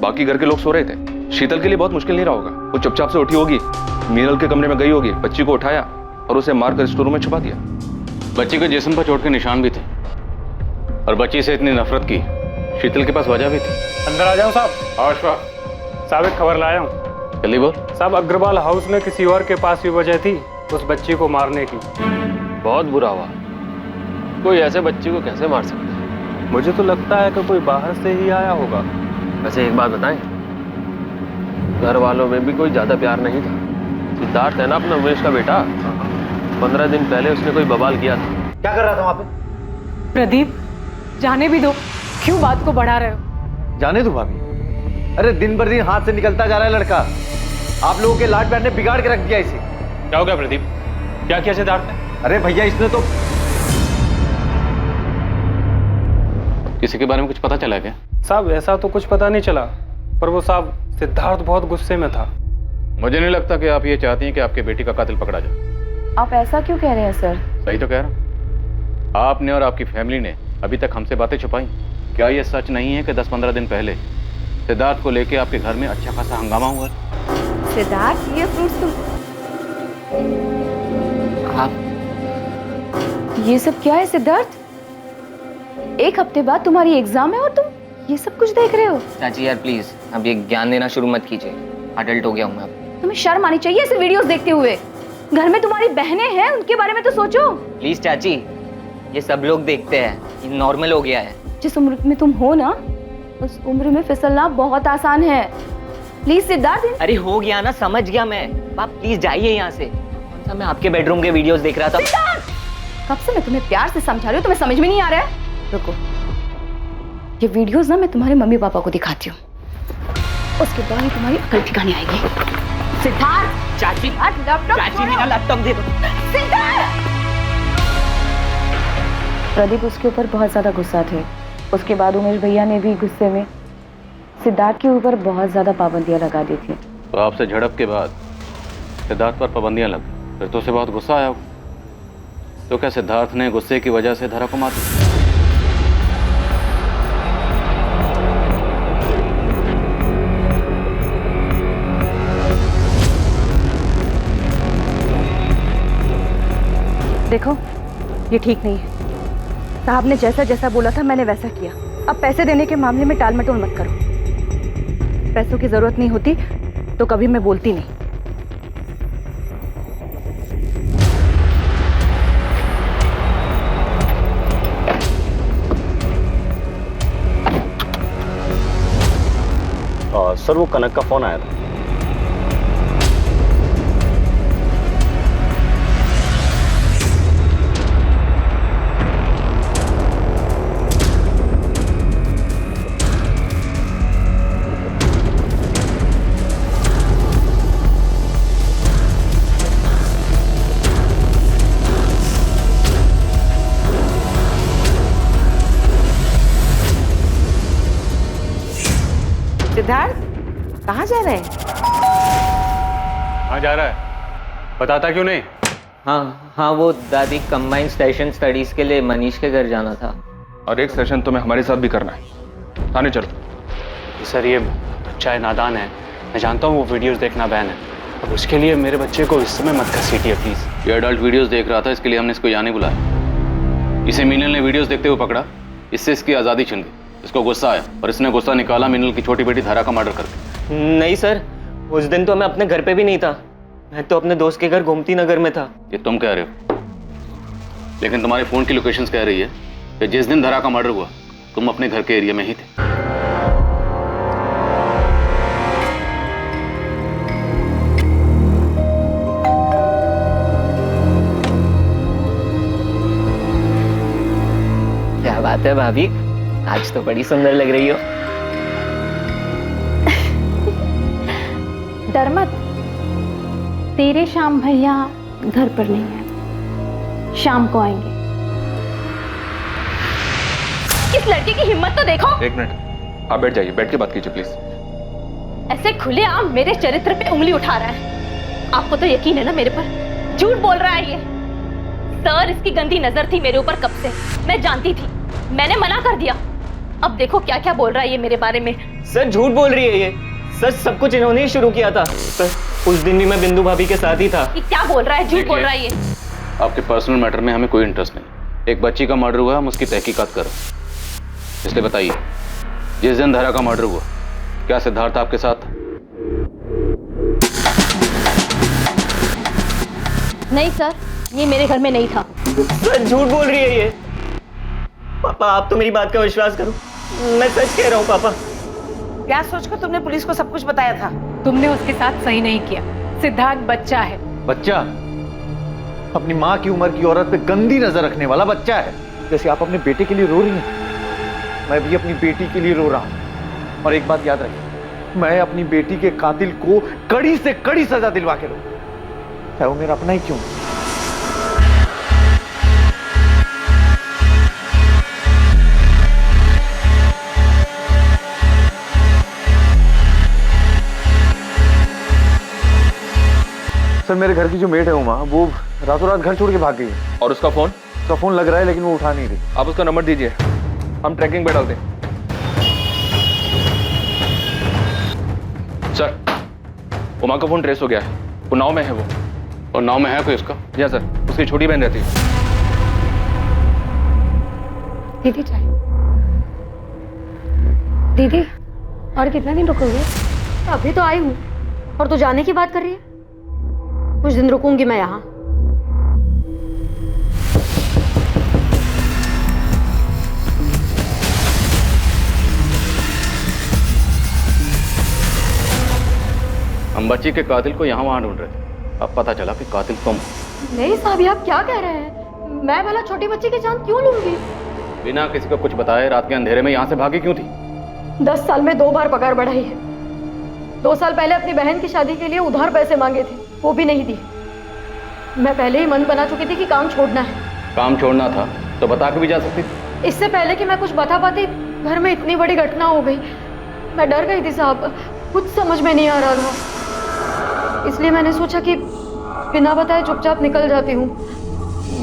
[SPEAKER 10] बाकी घर के लोग सो रहे थे। शीतल के लिए बहुत मुश्किल नहीं रहा होगा। वो चुपचाप से उठी होगी, मीनल के कमरे में गई होगी, बच्ची को उठाया और उसे मारकर स्टोर रूम में छुपा दिया।
[SPEAKER 11] बच्ची के जिस्म पर चोट के निशान भी थे और बच्ची से इतनी नफरत की शीतल के पास वजह भी थी।
[SPEAKER 16] अंदर आ जाओ साहब। साहब एक खबर लाया हूँ।
[SPEAKER 11] जल्दी बोल।
[SPEAKER 16] साहब अग्रवाल हाउस में किसी और के पास भी वजह थी उस बच्ची को मारने की।
[SPEAKER 12] बहुत बुरा हुआ। कोई ऐसे बच्ची को कैसे मार सकता है?
[SPEAKER 16] मुझे तो लगता है कि कोई बाहर से ही आया होगा।
[SPEAKER 12] वैसे एक बात बताएं, घर वालों में भी कोई ज्यादा प्यार नहीं था। सिद्धार्थ है ना अपना उमेश का बेटा, 15 दिन पहले उसने कोई बवाल किया था।
[SPEAKER 15] क्या कर रहा था वहां पे?
[SPEAKER 5] प्रदीप, जाने भी दो, क्यों बात को बढ़ा रहे हो?
[SPEAKER 15] जाने दो भाभी। अरे दिन भर दिन हाथ से निकलता जा रहा है लड़का। आप लोगों के लाड प्यार ने बिगाड़ के रख दिया इसे।
[SPEAKER 16] क्या हो गया प्रदीप? क्या किया सिद्धार्थ ने?
[SPEAKER 15] अरे भैया, इसने तो
[SPEAKER 11] किसी के बारे में कुछ पता चला क्या?
[SPEAKER 16] साहब ऐसा तो कुछ पता नहीं चला, पर वो साहब सिद्धार्थ बहुत गुस्से में था।
[SPEAKER 11] मुझे नहीं लगता कि आप ये चाहती हैं कि आपके बेटी का कातिल पकड़ा जाए।
[SPEAKER 5] आप ऐसा क्यों कह रहे हैं सर?
[SPEAKER 11] सही तो कह रहा हूं। आपने और आपकी फैमिली ने अभी तक हमसे बातें छुपाई। क्या ये सच नहीं है कि 10-15 दिन पहले सिद्धार्थ को लेके आपके घर में अच्छा खासा हंगामा हुआ?
[SPEAKER 5] सिद्धार्थ, ये फ्रूट्स तुम
[SPEAKER 8] आप
[SPEAKER 5] ये सब क्या है सिद्धार्थ? एक हफ्ते बाद तुम्हारी एग्जाम है और तुम ये सब कुछ देख रहे हो?
[SPEAKER 8] चाची यार प्लीज, अब ये ज्ञान देना शुरू मत कीजिए। अडल्ट हो गया हूँ मैं अब।
[SPEAKER 5] तुम्हें शर्म आनी चाहिए ऐसे वीडियोस देखते हुए। घर में तुम्हारी बहनें हैं, उनके बारे में तो सोचो।
[SPEAKER 8] प्लीज चाची, ये सब लोग देखते हैं, ये नॉर्मल हो गया है।
[SPEAKER 5] जिस उम्र में तुम हो ना, उस उम्र में फिसलना बहुत आसान है। प्लीज सिद्धार्थ।
[SPEAKER 8] अरे हो गया ना, समझ गया मैं। आप प्लीज जाइए यहाँ से। मैं आपके बेडरूम के वीडियोस देख रहा था।
[SPEAKER 5] कब से मैं तुम्हें प्यार से समझा रही हूँ, तुम्हें समझ में नहीं आ रहा है? रुको, ये वीडियोस ना मैं तुम्हारे मम्मी पापा को दिखाती हूँ, उसके बाद ही तुम्हारी अकल ठिकाने आएगी। सिद्धार्थ,
[SPEAKER 8] चाची,
[SPEAKER 5] लैपटॉप,
[SPEAKER 8] चाची मेरा लैपटॉप दे दो।
[SPEAKER 5] सिद्धार्थ! प्रदीप उसके ऊपर बहुत ज्यादा गुस्सा थे। उसके बाद उमेश भैया ने भी गुस्से में सिद्धार्थ के ऊपर बहुत ज्यादा पाबंदियां लगा दी थी।
[SPEAKER 11] तो आपसे झड़प के बाद सिद्धार्थ पर पाबंदियां लग, फिर तो उसे बहुत गुस्सा आया। तो क्या सिद्धार्थ ने गुस्से की वजह से धरा को मार दिया?
[SPEAKER 5] देखो, ये ठीक नहीं है। साहब ने जैसा जैसा बोला था मैंने वैसा किया। अब पैसे देने के मामले में टाल मटोल मत करो। पैसों की जरूरत नहीं होती तो कभी मैं बोलती नहीं।
[SPEAKER 11] सर, वो कनक का फोन आया था।
[SPEAKER 1] सिद्धार्थ, कहाँ जा रहे हैं?
[SPEAKER 16] कहाँ जा रहा है? बताता क्यों नहीं?
[SPEAKER 8] हाँ, वो दादी कंबाइंड सेशन स्टडीज के लिए मनीष के घर जाना था।
[SPEAKER 10] और एक सेशन तुम्हें हमारे साथ भी करना है। थाने चलो।
[SPEAKER 16] सर, ये बच्चा है, नादान है। मैं जानता हूँ वो वीडियोस देखना बैन है, अब उसके लिए मेरे बच्चे को इस समय मत घसीटिए प्लीज।
[SPEAKER 11] ये अडल्ट वीडियोस देख रहा था, इसके लिए हमने इसको यहाँ नहीं बुलाया। इसे मीनल ने वीडियोस देखते हुए पकड़ा, इससे इसकी आज़ादी छिन गई। इसको गुस्सा आया और इसने गुस्सा निकाला मीनल की छोटी बेटी धारा का मर्डर करके।
[SPEAKER 8] नहीं सर, उस दिन तो मैं अपने घर पे भी नहीं था, मैं तो अपने दोस्त के घर गोमती नगर में था।
[SPEAKER 11] ये तुम कह रहे हो, लेकिन तुम्हारे फोन की लोकेशंस कह रही है कि जिस दिन धरा का मर्डर हुआ तुम अपने घर के एरिया में ही थे।
[SPEAKER 8] क्या बात है भाभी, आज तो बड़ी सुंदर लग रही हो।
[SPEAKER 2] डर मत, तेरे श्याम भैया घर पर नहीं है, शाम को आएंगे।
[SPEAKER 5] इस लड़के की हिम्मत तो देखो।
[SPEAKER 10] एक मिनट, आप बैठ जाइए, बैठ के बात कीजिए प्लीज।
[SPEAKER 5] ऐसे खुलेआम मेरे चरित्र पे उंगली उठा रहा है। आपको तो यकीन है ना मेरे पर? झूठ बोल रहा है ये। सर, इसकी गंदी नजर थी मेरे ऊपर कब से, मैं जानती थी, मैंने मना कर दिया। अब देखो क्या क्या बोल रहा है ये मेरे बारे में।
[SPEAKER 8] सर झूठ बोल रही है ये, सर सब कुछ इन्होंने ही शुरू किया था। सर उस दिन भी मैं बिंदु भाभी के साथ ही था।
[SPEAKER 5] ये क्या बोल रहा है? झूठ बोल रहा है ये।
[SPEAKER 11] आपके पर्सनल मैटर में हमें कोई इंटरेस्ट नहीं। एक बच्ची का मर्डर हुआ, हम उसकी तहकीकात करो। इसलिए बताइए, जिस दिन धरा का मर्डर हुआ क्या सिद्धार्थ आपके साथ?
[SPEAKER 5] नहीं सर, ये मेरे घर में नहीं था।
[SPEAKER 8] सर झूठ बोल रही है ये। पापा आप तो मेरी बात का विश्वास करो, मैं सच कह रहा हूँ पापा।
[SPEAKER 1] क्या सोचकर तुमने पुलिस को सब कुछ बताया था?
[SPEAKER 7] तुमने उसके साथ सही नहीं किया। सिद्धार्थ बच्चा है।
[SPEAKER 17] बच्चा? अपनी माँ की उम्र की औरत पे गंदी नजर रखने वाला बच्चा है। जैसे आप अपने बेटे के लिए रो रही हैं, मैं भी अपनी बेटी के लिए रो रहा हूं। और एक बात याद रखिए, मैं अपनी बेटी के कातिल को कड़ी से कड़ी सजा दिलवा के रहूंगा, चाहे वो मेरा अपना ही क्यों। सर मेरे घर की जो मेड है उमा, वो रातों रात घर छोड़ के भाग गई है।
[SPEAKER 10] और उसका फोन?
[SPEAKER 17] उसका फोन लग रहा है लेकिन वो उठा नहीं रही।
[SPEAKER 10] आप उसका नंबर दीजिए, हम ट्रैकिंग पे डालते हैं। सर उमा का फोन ट्रेस हो गया है, वो नाव में है वो।
[SPEAKER 11] और नाव में है कोई उसका?
[SPEAKER 10] या सर, उसकी छोटी बहन रहती है।
[SPEAKER 5] दीदी चाय। दीदी और कितना दिन रुकोगे?
[SPEAKER 6] अभी तो आई हूँ और तू जाने की बात कर रही है। कुछ दिन रुकूंगी मैं यहाँ।
[SPEAKER 11] हम बच्ची के कातिल को यहाँ वहाँ ढूंढ रहे थे, अब पता चला कि कातिल तुम हो।
[SPEAKER 6] नहीं साहब, आप क्या कह रहे हैं? मैं भला छोटी बच्ची की जान क्यों लूंगी?
[SPEAKER 11] बिना किसी को कुछ बताए रात के अंधेरे में यहाँ से भागी क्यों थी?
[SPEAKER 6] 10 साल में 2 बार पगार बढ़ाई है। 2 साल पहले अपनी बहन की शादी के लिए उधार पैसे मांगे थे, वो भी नहीं दिए। मैं पहले ही मन बना चुकी थी कि काम छोड़ना है।
[SPEAKER 11] काम छोड़ना था तो बता के भी जा सकती थी।
[SPEAKER 6] इससे पहले कि मैं कुछ बता पाती, घर में इतनी बड़ी घटना हो गई। मैं डर गई थी साहब, कुछ समझ में नहीं आ रहा था। इसलिए मैंने सोचा कि बिना बताए चुपचाप निकल जाती हूँ।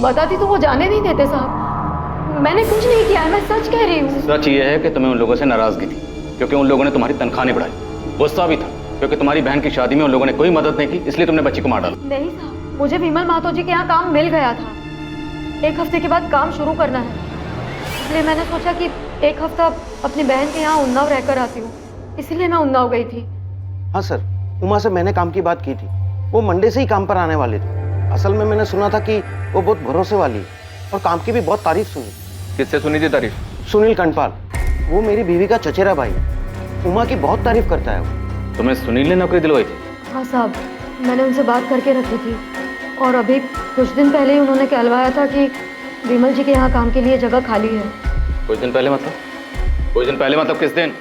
[SPEAKER 6] बताती तो वो जाने नहीं देते साहब। मैंने कुछ नहीं किया है, मैं सच कह रही हूँ।
[SPEAKER 11] सच ये है कि तुम्हें उन लोगों से नाराजगी थी क्योंकि उन लोगों ने तुम्हारी तनख्वाह नहीं बढ़ाई। गुस्सा भी था क्योंकि तुम्हारी बहन की शादी में उन लोगों ने कोई मदद नहीं की, इसलिए तुमने बच्ची को मार डाला।
[SPEAKER 6] नहीं साहब, मुझे विमल महतो जी के यहाँ काम मिल गया था। 1 हफ्ते के बाद काम शुरू करना है, इसलिए मैंने सोचा कि 1 हफ्ता अपनी बहन के यहाँ उन्नाव रहकर आती हूँ, इसलिए मैं उन्नाव गई थी।
[SPEAKER 18] हाँ सर, उमा से मैंने काम की बात की थी। वो मंडे से ही काम पर आने वाले थे। असल में मैंने सुना था कि वो बहुत भरोसे वाली है और काम की भी बहुत तारीफ सुनी।
[SPEAKER 10] किससे सुनी थी तारीफ?
[SPEAKER 18] सुनील कंडपाल, वो मेरी बीवी का चचेरा भाई है। उमा की बहुत तारीफ करता है वो।
[SPEAKER 11] तुम्हें सुनील ने नौकरी दिलवाई थी?
[SPEAKER 6] हाँ साहब, मैंने उनसे बात करके रखी थी और अभी कुछ दिन पहले ही उन्होंने कहलवाया था कि विमल जी के यहाँ काम के लिए जगह खाली है।
[SPEAKER 11] कुछ दिन पहले मतलब? कुछ दिन पहले मतलब किस दिन?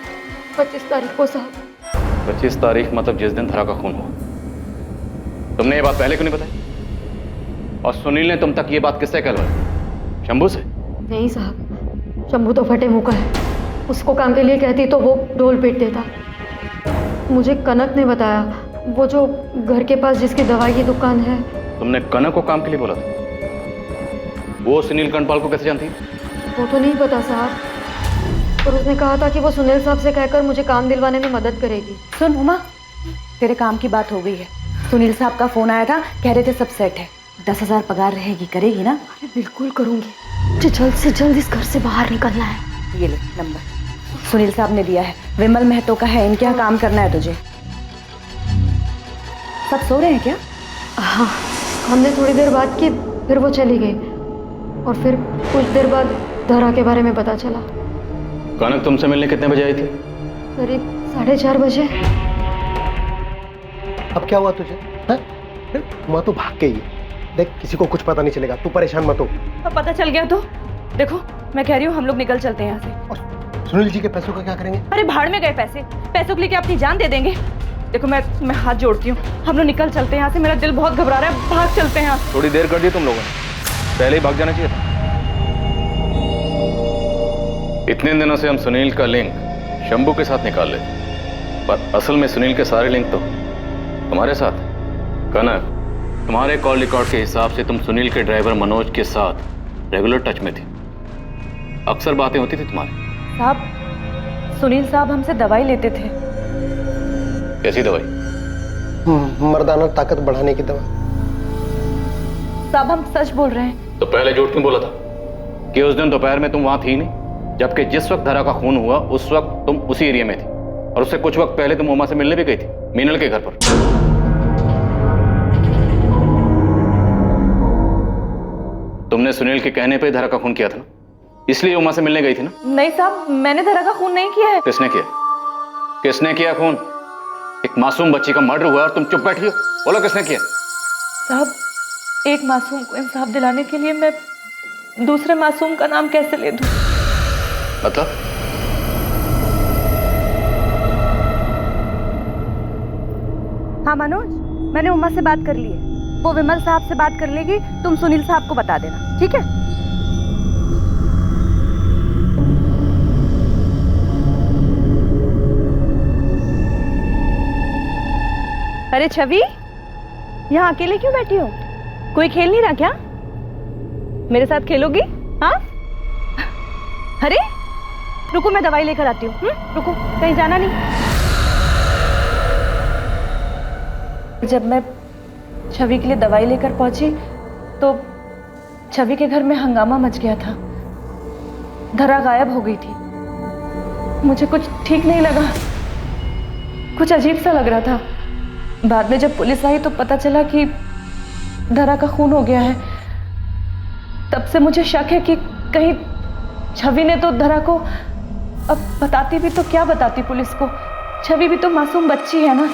[SPEAKER 6] 25 तारीख को साहब।
[SPEAKER 11] 25 तारीख मतलब जिस दिन धरा का खून हुआ। तुमने ये बात पहले क्यों नहीं बताई? और सुनील ने तुम तक ये बात किससे कहलवाई? शंभू से?
[SPEAKER 6] नहीं साहब, शंभू तो फटे मुंह का है। उसको काम के लिए कहती तो वो ढोल पीट देता। मुझे कनक ने बताया, वो जो घर के पास जिसकी दवाई की दुकान है।
[SPEAKER 11] तुमने कनक को काम के लिए बोला था? वो सुनील कंडपाल को कैसे जानती?
[SPEAKER 6] वो तो नहीं पता साहब, पर उसने कहा था कि वो सुनील साहब से कहकर मुझे काम दिलवाने में मदद करेगी।
[SPEAKER 7] सुन उमा, तेरे काम की बात हो गई है। सुनील साहब का फोन आया था, कह रहे थे सब सेट है। 10,000 पगार रहेगी, करेगी ना?
[SPEAKER 6] अरे बिल्कुल करूंगी।
[SPEAKER 5] मुझे जल्द से जल्द इस घर से बाहर निकलना है।
[SPEAKER 14] ये ले नंबर, सुनील साहब ने दिया है, विमल महतो का है, इनके यहाँ काम करना है तुझे। सब सो रहे हैं क्या?
[SPEAKER 6] हाँ, हमने थोड़ी देर बात की, फिर वो चली गई और फिर कुछ देर बाद धरा के बारे में पता चला।
[SPEAKER 11] कनक तुमसे मिलने कितने बजे आई थी?
[SPEAKER 6] करीब 4:30 बजे।
[SPEAKER 4] अब क्या हुआ तुझे? माँ तो भाग गई है। देख, किसी को कुछ पता नहीं चलेगा, तू परेशान मत हो।
[SPEAKER 14] अब पता चल गया तो देखो, मैं कह रही हूँ हम लोग निकल चलते हैं यहाँ से।
[SPEAKER 4] और सुनील जी के पैसों का क्या करेंगे?
[SPEAKER 14] अरे भाड़ में गए पैसे, पैसों के लिए क्या अपनी जान दे देंगे? देखो मैं हाथ जोड़ती हूँ, हम लोग निकल चलते हैं यहाँ से, मेरा दिल बहुत घबरा रहा है, भाग चलते हैं यहाँ।
[SPEAKER 10] थोड़ी देर कर दी तुम लोगों ने, पहले ही भाग जाना चाहिए था।
[SPEAKER 11] इतने दिनों से हम सुनील का लिंक शंभू के साथ निकाल लेते, पर असल में सुनील के सारे लिंक तो तुम्हारे साथ हैं। कनक, तुम्हारे कॉल रिकॉर्ड के हिसाब से तुम सुनील के ड्राइवर मनोज के साथ रेगुलर टच में थी, अक्सर बातें होती थी तुम्हारी।
[SPEAKER 14] साहब, सुनील साहब हमसे दवाई लेते थे।
[SPEAKER 11] कैसी दवाई?
[SPEAKER 4] मर्दाना ताकत बढ़ाने की दवा।
[SPEAKER 14] साहब हम सच बोल रहे हैं।
[SPEAKER 11] तो पहले झूठ क्यों बोला था कि उस दिन दोपहर में तुम वहां थी नहीं, जबकि जिस वक्त धरा का खून हुआ उस वक्त तुम उसी एरिया में थी, और उससे कुछ वक्त पहले तुम उमा से मिलने भी गई थी मीनल के घर पर। तुमने सुनील के कहने पे धरा का खून किया था ना, इसलिए उमा से मिलने गई थी ना?
[SPEAKER 14] नहीं साहब, मैंने धरा का खून नहीं किया है।
[SPEAKER 11] किसने किया? किसने किया खून? एक मासूम बच्ची का मर्डर हुआ और तुम चुप बैठी हो, बोलो किसने किया?
[SPEAKER 14] साहब, एक मासूम को इंसाफ दिलाने के लिए मैं दूसरे मासूम का नाम कैसे ले दूं?
[SPEAKER 11] मतलब?
[SPEAKER 14] हाँ मनोज, मैंने उमा से बात कर ली है, वो विमल साहब से बात कर लेगी, तुम सुनील साहब को बता देना, ठीक है? अरे छवि, यहाँ अकेले क्यों बैठी हो? कोई खेल नहीं रहा क्या? मेरे साथ खेलोगी? हाँ? अरे रुको, मैं दवाई लेकर आती हूँ। रुको, कहीं जाना नहीं। जब मैं छवि के लिए दवाई लेकर पहुंची तो छवि के घर में हंगामा मच गया था, धरा गायब हो गई थी। मुझे कुछ ठीक नहीं लगा, कुछ अजीब सा लग रहा था। बाद में जब पुलिस आई तो पता चला कि धरा का खून हो गया है। तब से मुझे शक है कि कहीं छवि ने तो धरा को, अब बताती भी तो क्या बताती पुलिस को, छवि भी तो मासूम बच्ची है ना,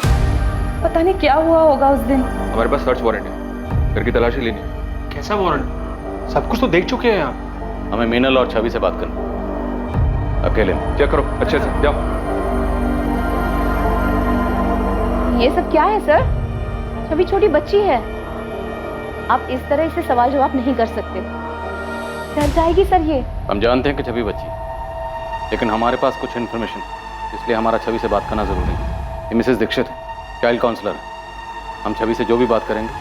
[SPEAKER 14] पता नहीं क्या हुआ होगा उस दिन।
[SPEAKER 10] हमारे पास सर्च वारंट है, घर की तलाशी लेनी है।
[SPEAKER 16] कैसा वारंट? सब कुछ तो देख चुके हैं यहाँ।
[SPEAKER 11] हमें मीनल और छवि से बात करनी, अकेले में।
[SPEAKER 10] चेक करो अच्छे से, जाओ।
[SPEAKER 5] ये सब क्या है सर? छवि छोटी बच्ची है, आप इस तरह इसे सवाल जवाब नहीं कर सकते, डर जाएगी सर ये।
[SPEAKER 11] हम जानते हैं कि छवि बच्ची, लेकिन हमारे पास कुछ इन्फॉर्मेशन, इसलिए हमारा छवि से बात करना जरूरी है। ये मिसेस दीक्षित है, चाइल्ड काउंसलर है। हम छवि से जो भी बात करेंगे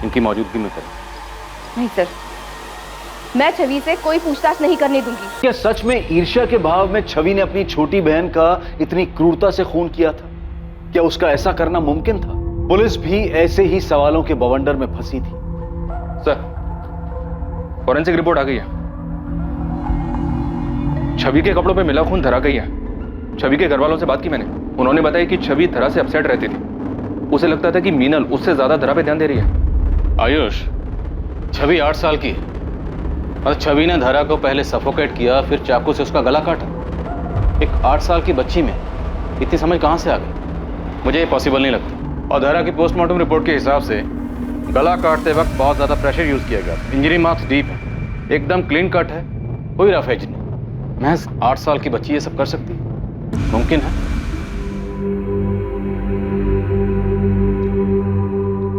[SPEAKER 11] इनकी मौजूदगी में करें।
[SPEAKER 5] नहीं सर, मैं छवि से कोई पूछताछ नहीं करने दूंगी।
[SPEAKER 11] क्या सच में ईर्ष्या के भाव में छवि ने अपनी छोटी बहन का इतनी क्रूरता से खून किया था? क्या उसका ऐसा करना मुमकिन था? पुलिस भी ऐसे ही सवालों के बवंडर में फंसी थी।
[SPEAKER 10] सर, फॉरेंसिक रिपोर्ट आ गई है। छवि के कपड़ों पे मिला खून धरा गई है। छवि के घर वालों से बात की मैंने, उन्होंने बताया कि छवि धरा से अपसेट रहती थी, उसे लगता था कि मीनल उससे ज्यादा धरा पे ध्यान दे रही है।
[SPEAKER 11] आयुष, छवि 8 साल की है और छवि ने धरा को पहले सफोकेट किया, फिर चाकू से उसका गला काटा। एक 8 साल की बच्ची में इतनी समझ कहां से आ गई? मुझे ये पॉसिबल नहीं लगता। और धरा की पोस्टमार्टम रिपोर्ट के हिसाब से गला काटते वक्त बहुत ज्यादा प्रेशर यूज किया गया। इंजरी मार्क्स डीप है, एकदम क्लीन कट है, कोई रफ एज नहीं। महज 8 साल की बच्ची ये सब कर सकती है? मुमकिन है?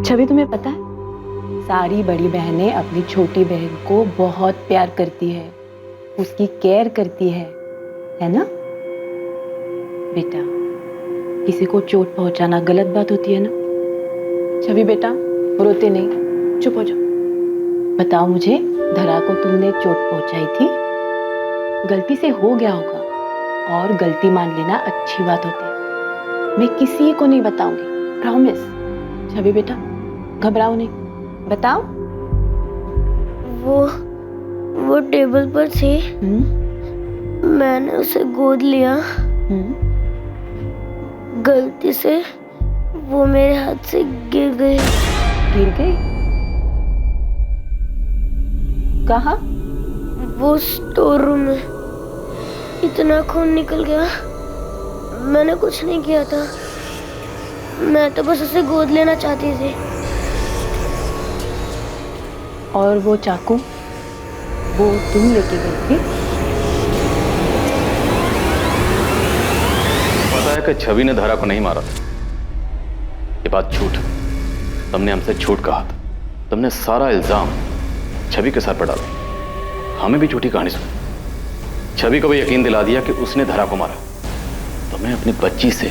[SPEAKER 2] छवि, तुम्हें पता है सारी बड़ी बहनें अपनी छोटी बहन को बहुत प्यार करती है, उसकी केयर करती है ना बेटा? किसी को चोट पहुंचाना गलत बात होती है ना? छवि बेटा, रोते नहीं, चुप हो जाओ। बताओ मुझे, धरा को तुमने चोट पहुंचाई थी, गलती से हो गया होगा, और गलती मान लेना अच्छी बात होती है। मैं किसी को नहीं बताऊंगी, प्रॉमिस। छवि बेटा, घबराओ नहीं, बताओ।
[SPEAKER 19] वो टेबल पर थी, मैंने उसे गोद लिया। गलती से वो मेरे हाथ से गिर गई।
[SPEAKER 2] गिर गई? कहाँ?
[SPEAKER 19] वो स्टोर रूम में। इतना खून निकल गया, मैंने कुछ नहीं किया था। मैं तो बस उसे गोद लेना चाहती थी।
[SPEAKER 2] और वो चाकू वो तुम लेके गई थी?
[SPEAKER 11] पता है कि छवि ने धरा को नहीं मारा था। ये बात झूठ है। तुमने हमसे झूठ कहा था। तुमने सारा इल्जाम छवि के सर पर डाला। हमें भी झूठी कहानी सुनी। छवि को भी यकीन दिला दिया कि उसने धरा को मारा। तुम्हें अपनी बच्ची से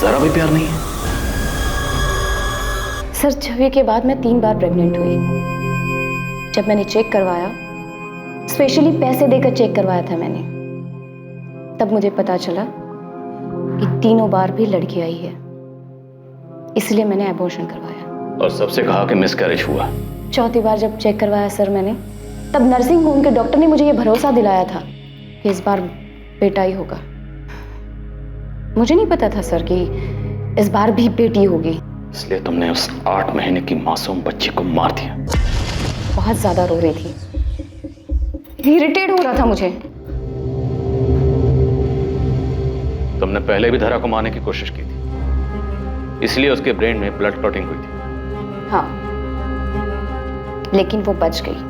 [SPEAKER 11] जरा भी प्यार नहीं है।
[SPEAKER 5] सर, छवि के बाद मैं 3 बार प्रेग्नेंट हुई। जब मैंने चेक करवाया, स्पेशली पैसे देकर चेक करवाया था मैंने, तब मुझे पता चला कि तीनों बार भी लड़की आई है। इसलिए मैंने एबॉर्शन करवाया।
[SPEAKER 11] और सबसे कहा कि मिसकैरेज हुआ।
[SPEAKER 5] चौथी बार जब चेक करवाया सर मैंने, तब नर्सिंग होम के डॉक्टर ने मुझे ये भरोसा दिलाया था कि इस बार बेटा ही होगा। मुझे नहीं पता था सर कि इस बार भी बेटी होगी।
[SPEAKER 11] इसलिए तुमने उस 8 महीने की मासूम बच्ची को मार दिया।
[SPEAKER 5] बहुत ज्यादा रो रही थी, इरिटेट हो रहा था मुझे।
[SPEAKER 11] तुमने पहले भी धरा को मारने की कोशिश की थी, इसलिए उसके ब्रेन में ब्लड क्लॉटिंग हुई थी।
[SPEAKER 5] हाँ, लेकिन वो बच गई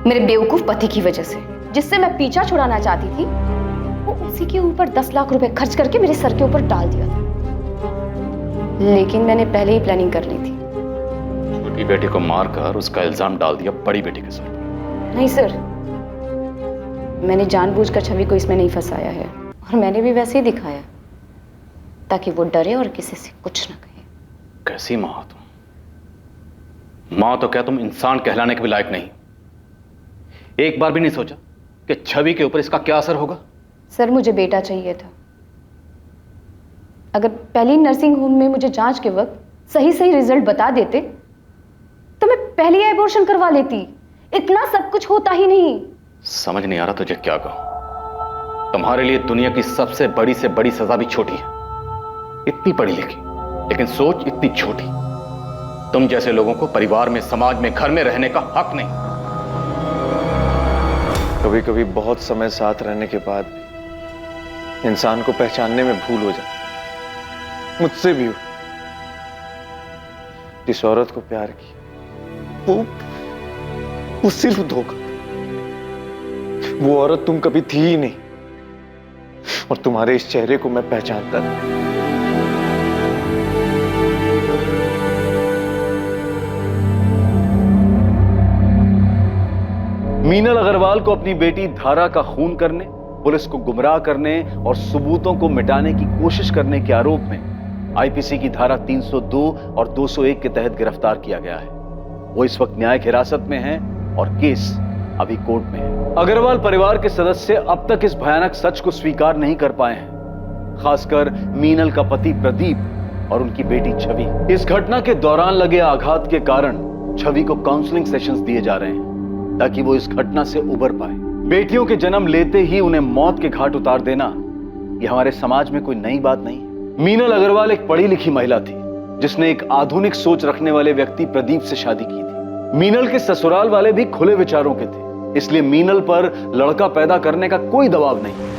[SPEAKER 5] मेरे बेवकूफ पति की वजह से, जिससे मैं पीछा छुड़ाना चाहती थी। वो उसी के ऊपर 10 लाख रुपए खर्च करके मेरे सर के ऊपर डाल दिया था। लेकिन मैंने पहले ही प्लानिंग कर ली थी।
[SPEAKER 11] छोटी बेटी को मारकर उसका इल्जाम डाल दिया बड़ी बेटी के सर पर।
[SPEAKER 5] नहीं सर, मैंने जानबूझकर छवि को इसमें नहीं फंसाया है, और मैंने भी वैसे ही दिखाया ताकि वो डरे और किसी से कुछ ना कहे।
[SPEAKER 11] कैसी माँ हो तुम? माँ तो क्या तुम इंसान कहलाने के भी लायक नहीं। एक बार भी नहीं सोचा कि छवि के ऊपर इसका क्या असर होगा?
[SPEAKER 5] सर, मुझे बेटा चाहिए था। अगर पहली नर्सिंग होम में मुझे जांच के वक्त सही सही रिजल्ट बता देते तो मैं पहले ही एबॉर्शन करवा लेती। इतना सब कुछ होता ही नहीं।
[SPEAKER 11] समझ नहीं आ रहा तुझे क्या कहूं। तुम्हारे लिए दुनिया की सबसे बड़ी से बड़ी सजा भी छोटी है। इतनी पढ़ी लिखी लेकिन सोच इतनी छोटी। तुम जैसे लोगों को परिवार में, समाज में, घर में रहने का हक नहीं।
[SPEAKER 9] कभी कभी बहुत समय साथ रहने के बाद इंसान को पहचानने में भूल हो जाती। मुझसे भी जिस औरत को प्यार किया वो सिर्फ धोखा। वो औरत तुम कभी थी ही नहीं, और तुम्हारे इस चेहरे को मैं पहचानता था।
[SPEAKER 11] मीनल अग्रवाल को अपनी बेटी धारा का खून करने, पुलिस को गुमराह करने और सबूतों को मिटाने की कोशिश करने के आरोप में आईपीसी की धारा 302 और 201 के तहत गिरफ्तार किया गया है। वो इस वक्त न्यायिक हिरासत में है और केस अभी कोर्ट में है। अग्रवाल परिवार के सदस्य अब तक इस भयानक सच को स्वीकार नहीं कर पाए हैं, खासकर मीनल का पति प्रदीप और उनकी बेटी छवि। इस घटना के दौरान लगे आघात के कारण छवि को काउंसलिंग सेशंस दिए जा रहे हैं ताकि वो इस घटना से उबर पाए। बेटियों के जन्म लेते ही उन्हें मौत के घाट उतार देना यह हमारे समाज में कोई नई बात नहीं है। मीनल अग्रवाल एक पढ़ी लिखी महिला थी जिसने एक आधुनिक सोच रखने वाले व्यक्ति प्रदीप से शादी की थी। मीनल के ससुराल वाले भी खुले विचारों के थे, इसलिए मीनल पर लड़का पैदा करने का कोई दबाव नहीं।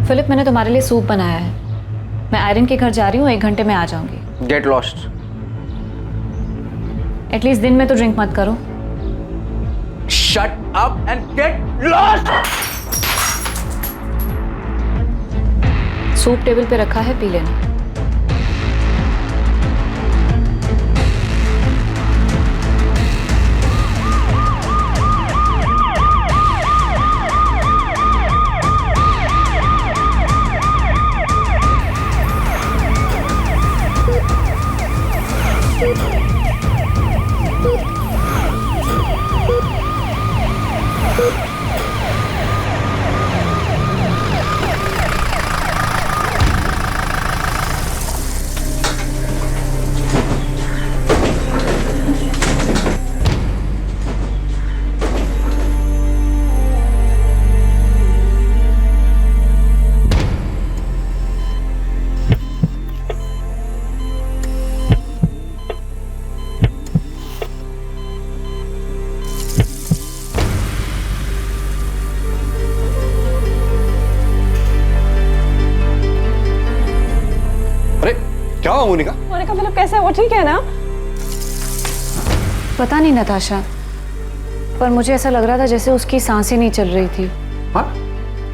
[SPEAKER 7] फिलिप, मैंने तुम्हारे लिए सूप बनाया है। मैं आयरन के घर जा रही हूँ, 1 घंटे में आ जाऊंगी।
[SPEAKER 8] Get lost.
[SPEAKER 7] एटलीस्ट दिन में तो ड्रिंक मत करो।
[SPEAKER 8] Shut
[SPEAKER 17] up and get lost!
[SPEAKER 5] Soup table पे रखा है, पी लेना।
[SPEAKER 10] क्या हुआ मोनिका?
[SPEAKER 2] मोनिका फिलिप कैसे है? वो ठीक है ना?
[SPEAKER 5] पता नहीं नताशा, पर मुझे ऐसा लग रहा था जैसे उसकी सांसें नहीं चल रही थी।
[SPEAKER 10] हाँ?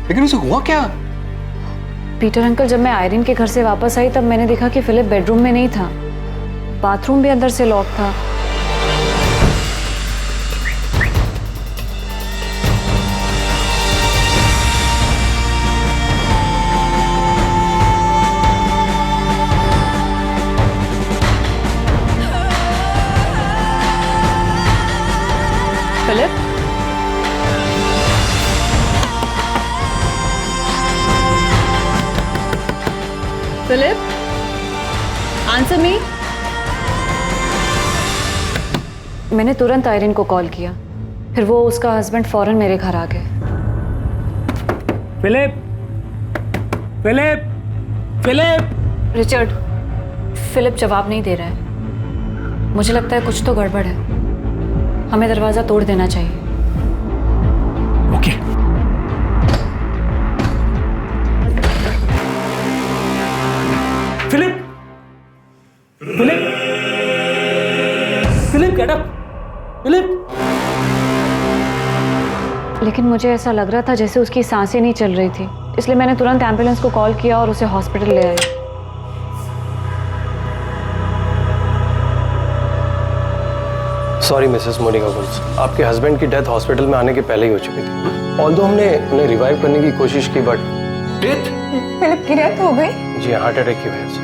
[SPEAKER 10] लेकिन उसे हुआ क्या?
[SPEAKER 5] पीटर अंकल, जब मैं आयरिन के घर से वापस आई तब मैंने देखा कि फिलिप बेडरूम में नहीं था, बाथरूम भी अंदर से लॉक था। Philip, Philip, answer me. मैंने तुरंत आयरिन को कॉल किया, फिर वो उसका हस्बैंड फौरन मेरे घर आ गए।
[SPEAKER 12] Philip, Philip, Philip.
[SPEAKER 5] Richard, Philip जवाब नहीं दे रहा है। मुझे लगता है कुछ तो गड़बड़ है, हमें दरवाजा तोड़ देना चाहिए।
[SPEAKER 12] Okay. Philip, Philip, Philip, get up, Philip.
[SPEAKER 5] लेकिन मुझे ऐसा लग रहा था जैसे उसकी सांसें नहीं चल रही थी, इसलिए मैंने तुरंत एम्बुलेंस को कॉल किया और उसे हॉस्पिटल ले आई।
[SPEAKER 4] सॉरी मिसेस मोनिका गुल्स, आपके हस्बैंड की डेथ हॉस्पिटल में आने के पहले ही हो चुकी थी। ऑल्दो हमने उन्हें रिवाइव करने की कोशिश की, बट
[SPEAKER 2] डेथ? फिलिप की डेथ हो गई?
[SPEAKER 4] जी हार्ट अटैक की वजह से।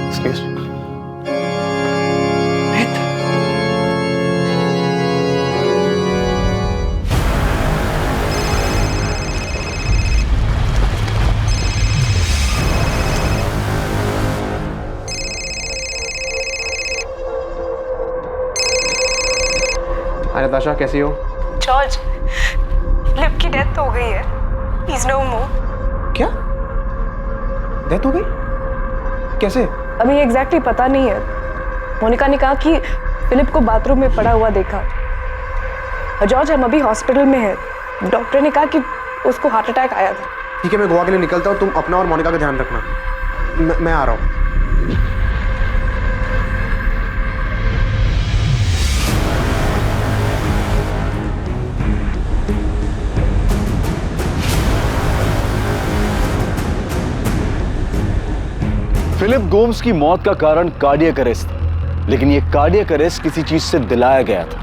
[SPEAKER 4] Excuse me.
[SPEAKER 16] हाय नताशा, कैसी हो?
[SPEAKER 2] जॉर्ज, फिलिप की डेथ हो गई है। ही इज नो मोर।
[SPEAKER 18] क्या? डेथ हो गई? कैसे?
[SPEAKER 2] अभी एग्जैक्टली पता नहीं है। मोनिका ने कहा कि फिलिप को बाथरूम में पड़ा हुआ देखा। जॉर्ज, हम अभी हॉस्पिटल में हैं। डॉक्टर ने कहा कि उसको हार्ट अटैक आया था।
[SPEAKER 18] ठीक है, मैं गोवा के लिए निकलता हूँ, तुम अपना और मोनिका का ध्यान रखना। मैं आ रहा हूँ।
[SPEAKER 11] फिलिप गोम्स की मौत का कारण कार्डियक अरेस्ट था, लेकिन यह कार्डियक अरेस्ट किसी चीज से दिलाया गया था।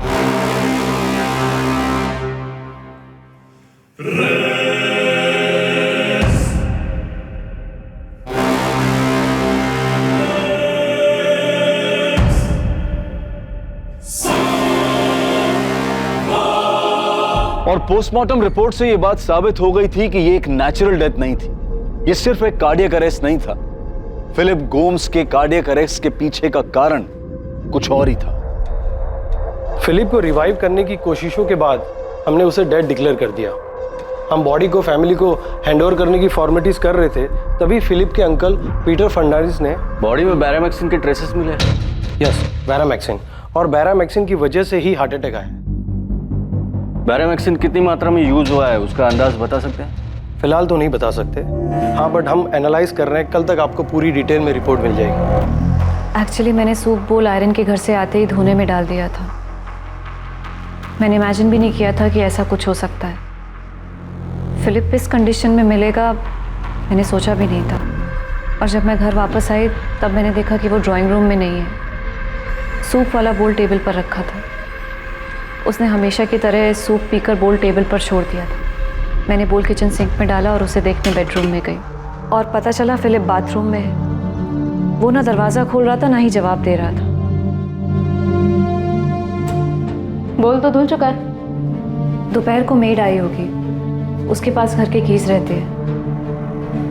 [SPEAKER 11] और पोस्टमार्टम रिपोर्ट से यह बात साबित हो गई थी कि यह एक नेचुरल डेथ नहीं थी, यह सिर्फ एक कार्डियक अरेस्ट नहीं था। फिलिप गोम्स के कार्डियक अरेस्ट के पीछे का कारण कुछ और ही था।
[SPEAKER 4] फिलिप को रिवाइव करने की कोशिशों के बाद हमने उसे डेड डिक्लेयर कर दिया। हम बॉडी को फैमिली को हैंडओवर करने की फॉर्मेलिटीज कर रहे थे, तभी फिलिप के अंकल पीटर फर्नांडिस ने
[SPEAKER 11] बॉडी में बैरामैक्सिन के ट्रेसेस मिले।
[SPEAKER 4] यस, बैरामैक्सिन, और बैरामैक्सिन की वजह से ही हार्ट अटैक आया।
[SPEAKER 11] बैरामैक्सिन कितनी मात्रा में यूज हुआ है उसका अंदाज बता सकते हैं?
[SPEAKER 4] फिलहाल तो नहीं बता सकते, हाँ, बट हम एनालाइज कर रहे हैं। कल तक आपको पूरी डिटेल में रिपोर्ट मिल जाएगी।
[SPEAKER 5] एक्चुअली मैंने सूप बोल आयरन के घर से आते ही धोने में डाल दिया था। मैंने इमेजिन भी नहीं किया था कि ऐसा कुछ हो सकता है। फिलिप इस कंडीशन में मिलेगा मैंने सोचा भी नहीं था। और जब मैं घर वापस आई तब मैंने देखा कि वो ड्राइंग रूम में नहीं है। सूप वाला बोल टेबल पर रखा था। उसने हमेशा की तरह सूप पीकर बोल टेबल पर छोड़ दिया था। मैंने बोल किचन सिंक में डाला और उसे देखने बेडरूम में गई और पता चला फिलिप बाथरूम में है। वो ना दरवाज़ा खोल रहा था ना ही जवाब दे रहा था।
[SPEAKER 7] बोल तो धुल चुका है।
[SPEAKER 5] दोपहर को मेड आई होगी, उसके पास घर के कीज रहते हैं।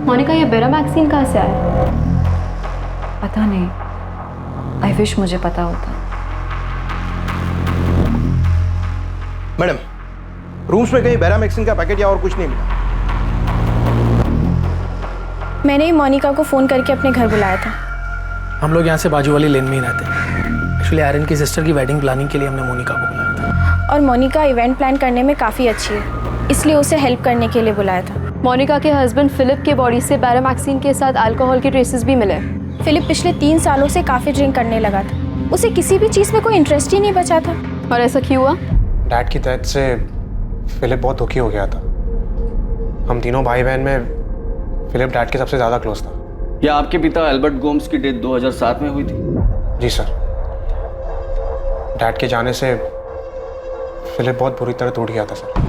[SPEAKER 7] मोनिका, ये बेरा मैक्सिन कहाँ से आया?
[SPEAKER 5] पता नहीं, आई विश मुझे पता होता।
[SPEAKER 20] मैडम, रूम्स में कहीं बेरामेक्सिन का पैकेट या और कुछ नहीं मिला।
[SPEAKER 19] मैंने ही मोनिका को फ़ोन करके अपने घर बुलाया था।
[SPEAKER 21] हम लोग यहाँ से बाजू वाली लेन में ही रहते हैं। एक्चुअली आयरन की सिस्टर की वेडिंग प्लानिंग के लिए हमने मोनिका को बुलाया था।
[SPEAKER 19] और मोनिका इवेंट प्लान करने में काफ़ी अच्छी है, इसलिए उसे हेल्प करने के लिए बुलाया था।
[SPEAKER 7] मोनिका के हस्बैंड फिलिप के बॉडी से बेरामैक्सिन के साथ अल्कोहल के ट्रेसेस भी मिले।
[SPEAKER 19] फिलिप पिछले 3 सालों से काफ़ी ड्रिंक करने लगा था। उसे किसी भी चीज़ में कोई इंटरेस्ट ही नहीं बचा था।
[SPEAKER 7] और ऐसा क्यों हुआ?
[SPEAKER 22] डैड की डेथ से फिलिप बहुत दुखी हो गया था। हम तीनों भाई बहन में फिलिप डैड के सबसे ज़्यादा क्लोज था।
[SPEAKER 11] या आपके पिता एल्बर्ट गोम्स की डेथ 2007 में हुई थी?
[SPEAKER 22] जी सर। डैड के जाने से फिलिप बहुत बुरी तरह टूट गया था sir.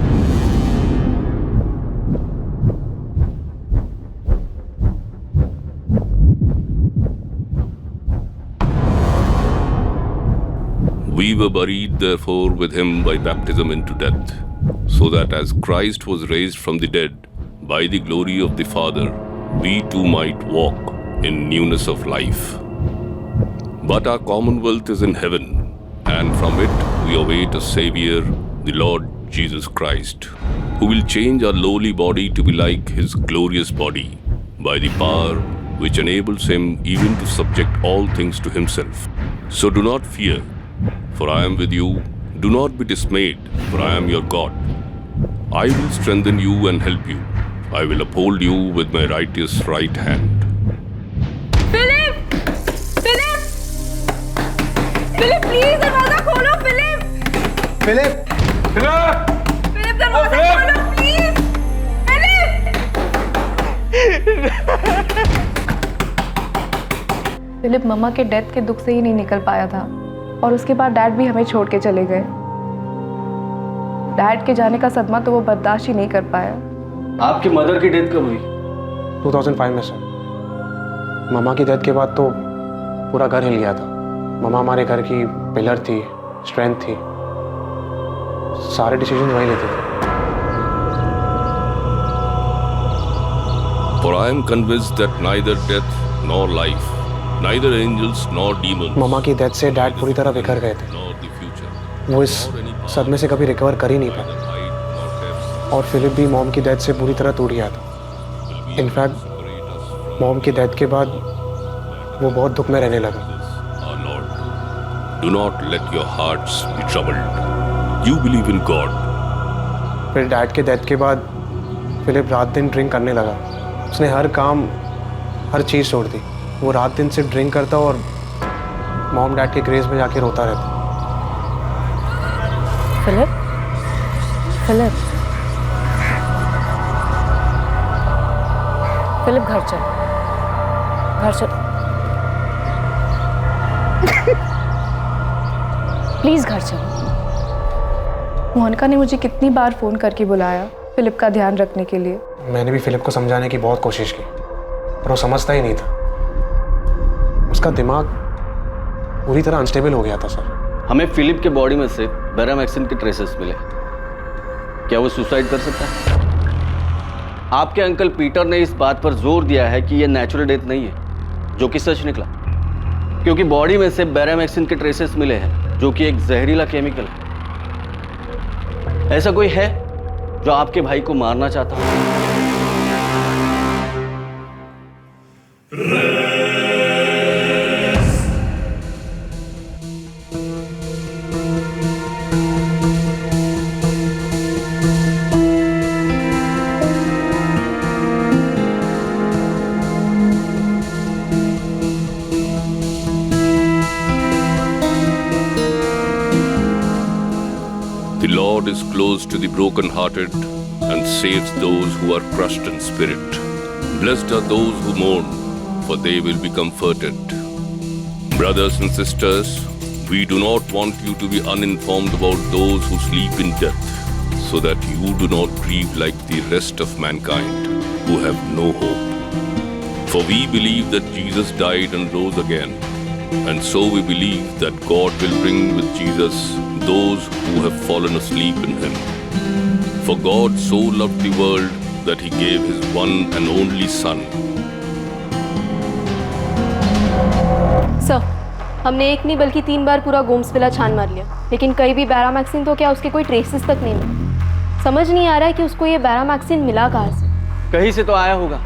[SPEAKER 23] We were buried therefore with him by baptism into death, so that as Christ was raised from the dead by the glory of the Father, we too might walk in newness of life. But our commonwealth is in heaven, and from it we await a Savior, the Lord Jesus Christ, who will change our lowly body to be like his glorious body, by the power which enables him even to subject all things to himself. So do not fear, for I am with you. Do not be dismayed, for I am your God. I will strengthen you and help you. I will uphold you with my righteous right hand.
[SPEAKER 7] Philip! Philip! Philip please दरवाजा खोलो Philip!
[SPEAKER 20] Philip!
[SPEAKER 7] Philip! Philip दरवाजा खोलो please!
[SPEAKER 5] Philip मम्मा के death के दुख से ही नहीं निकल पाया था और उसके बाद डैड भी हमें छोड़ के चले गए। डैड के जाने का सदमा तो वो बर्दाश्त ही नहीं कर पाया।
[SPEAKER 11] आपकी मदर की डेथ कब हुई?
[SPEAKER 22] 2005 में सर। मामा की डेथ के बाद तो पूरा घर हिल गया था। मामा हमारे घर की पिलर थी, स्ट्रेंथ थी। सारे डिसीजन वही लेते थे।
[SPEAKER 23] For I am convinced that neither death nor life, neither angels nor demons,
[SPEAKER 22] मामा की डेथ से डैड पूरी तरह बिखर गए थे। वो इस सदमे से कभी रिकवर कर ही नहीं पाए। और फिलिप भी मॉम की डेथ से पूरी तरह टूट गया था। इनफैक्ट मॉम की डेथ के बाद वो बहुत दुख में रहने लगा।
[SPEAKER 23] do not let your hearts be troubled. You believe in God.
[SPEAKER 22] फिर डैड के डेथ के बाद फिलिप रात दिन ड्रिंक करने लगा। उसने हर काम, हर चीज़ छोड़ दी। वो रात दिन सिर्फ ड्रिंक करता और मॉम डैड के ग्रेव में जाके रोता रहता।
[SPEAKER 5] फिलिप? फिलिप? फिलिप घर चल, घर चल। प्लीज घर चल। मोनिका ने मुझे कितनी बार फोन करके बुलाया फिलिप का ध्यान रखने के लिए।
[SPEAKER 22] मैंने भी फिलिप को समझाने की बहुत कोशिश की, पर वो समझता ही नहीं था। उसका दिमाग पूरी तरह अनस्टेबल हो गया था सर।
[SPEAKER 11] हमें फिलिप के बॉडी में से बेरामैक्सिन के ट्रेसेस मिले। क्या वो सुसाइड कर सकता है? आपके अंकल पीटर ने इस बात पर जोर दिया है कि यह नेचुरल डेथ नहीं है, जो कि सच निकला, क्योंकि बॉडी में से बेरामैक्सिन के ट्रेसेस मिले हैं, जो कि एक जहरीला केमिकल है। ऐसा कोई है जो आपके भाई को मारना चाहता हो?
[SPEAKER 23] The to the broken-hearted and saves those who are crushed in spirit. Blessed are those who mourn, for they will be comforted. Brothers and sisters, we do not want you to be uninformed about those who sleep in death, so that you do not grieve like the rest of mankind who have no hope. For we believe that Jesus died and rose again, and so we believe that God will bring with Jesus those who have fallen asleep in him. For God so loved the world that he gave his one and only Son.
[SPEAKER 5] Sir, हमने एक नहीं बल्कि 3 बार पूरा Gomes villa छान मार लिया, लेकिन कहीं भी बैरामैक्सिन तो क्या उसके कोई ट्रेसेस तक नहीं मिले। समझ नहीं आ रहा है कि उसको ये बैरामैक्सिन मिला कहाँ से।
[SPEAKER 11] कहीं से तो आया होगा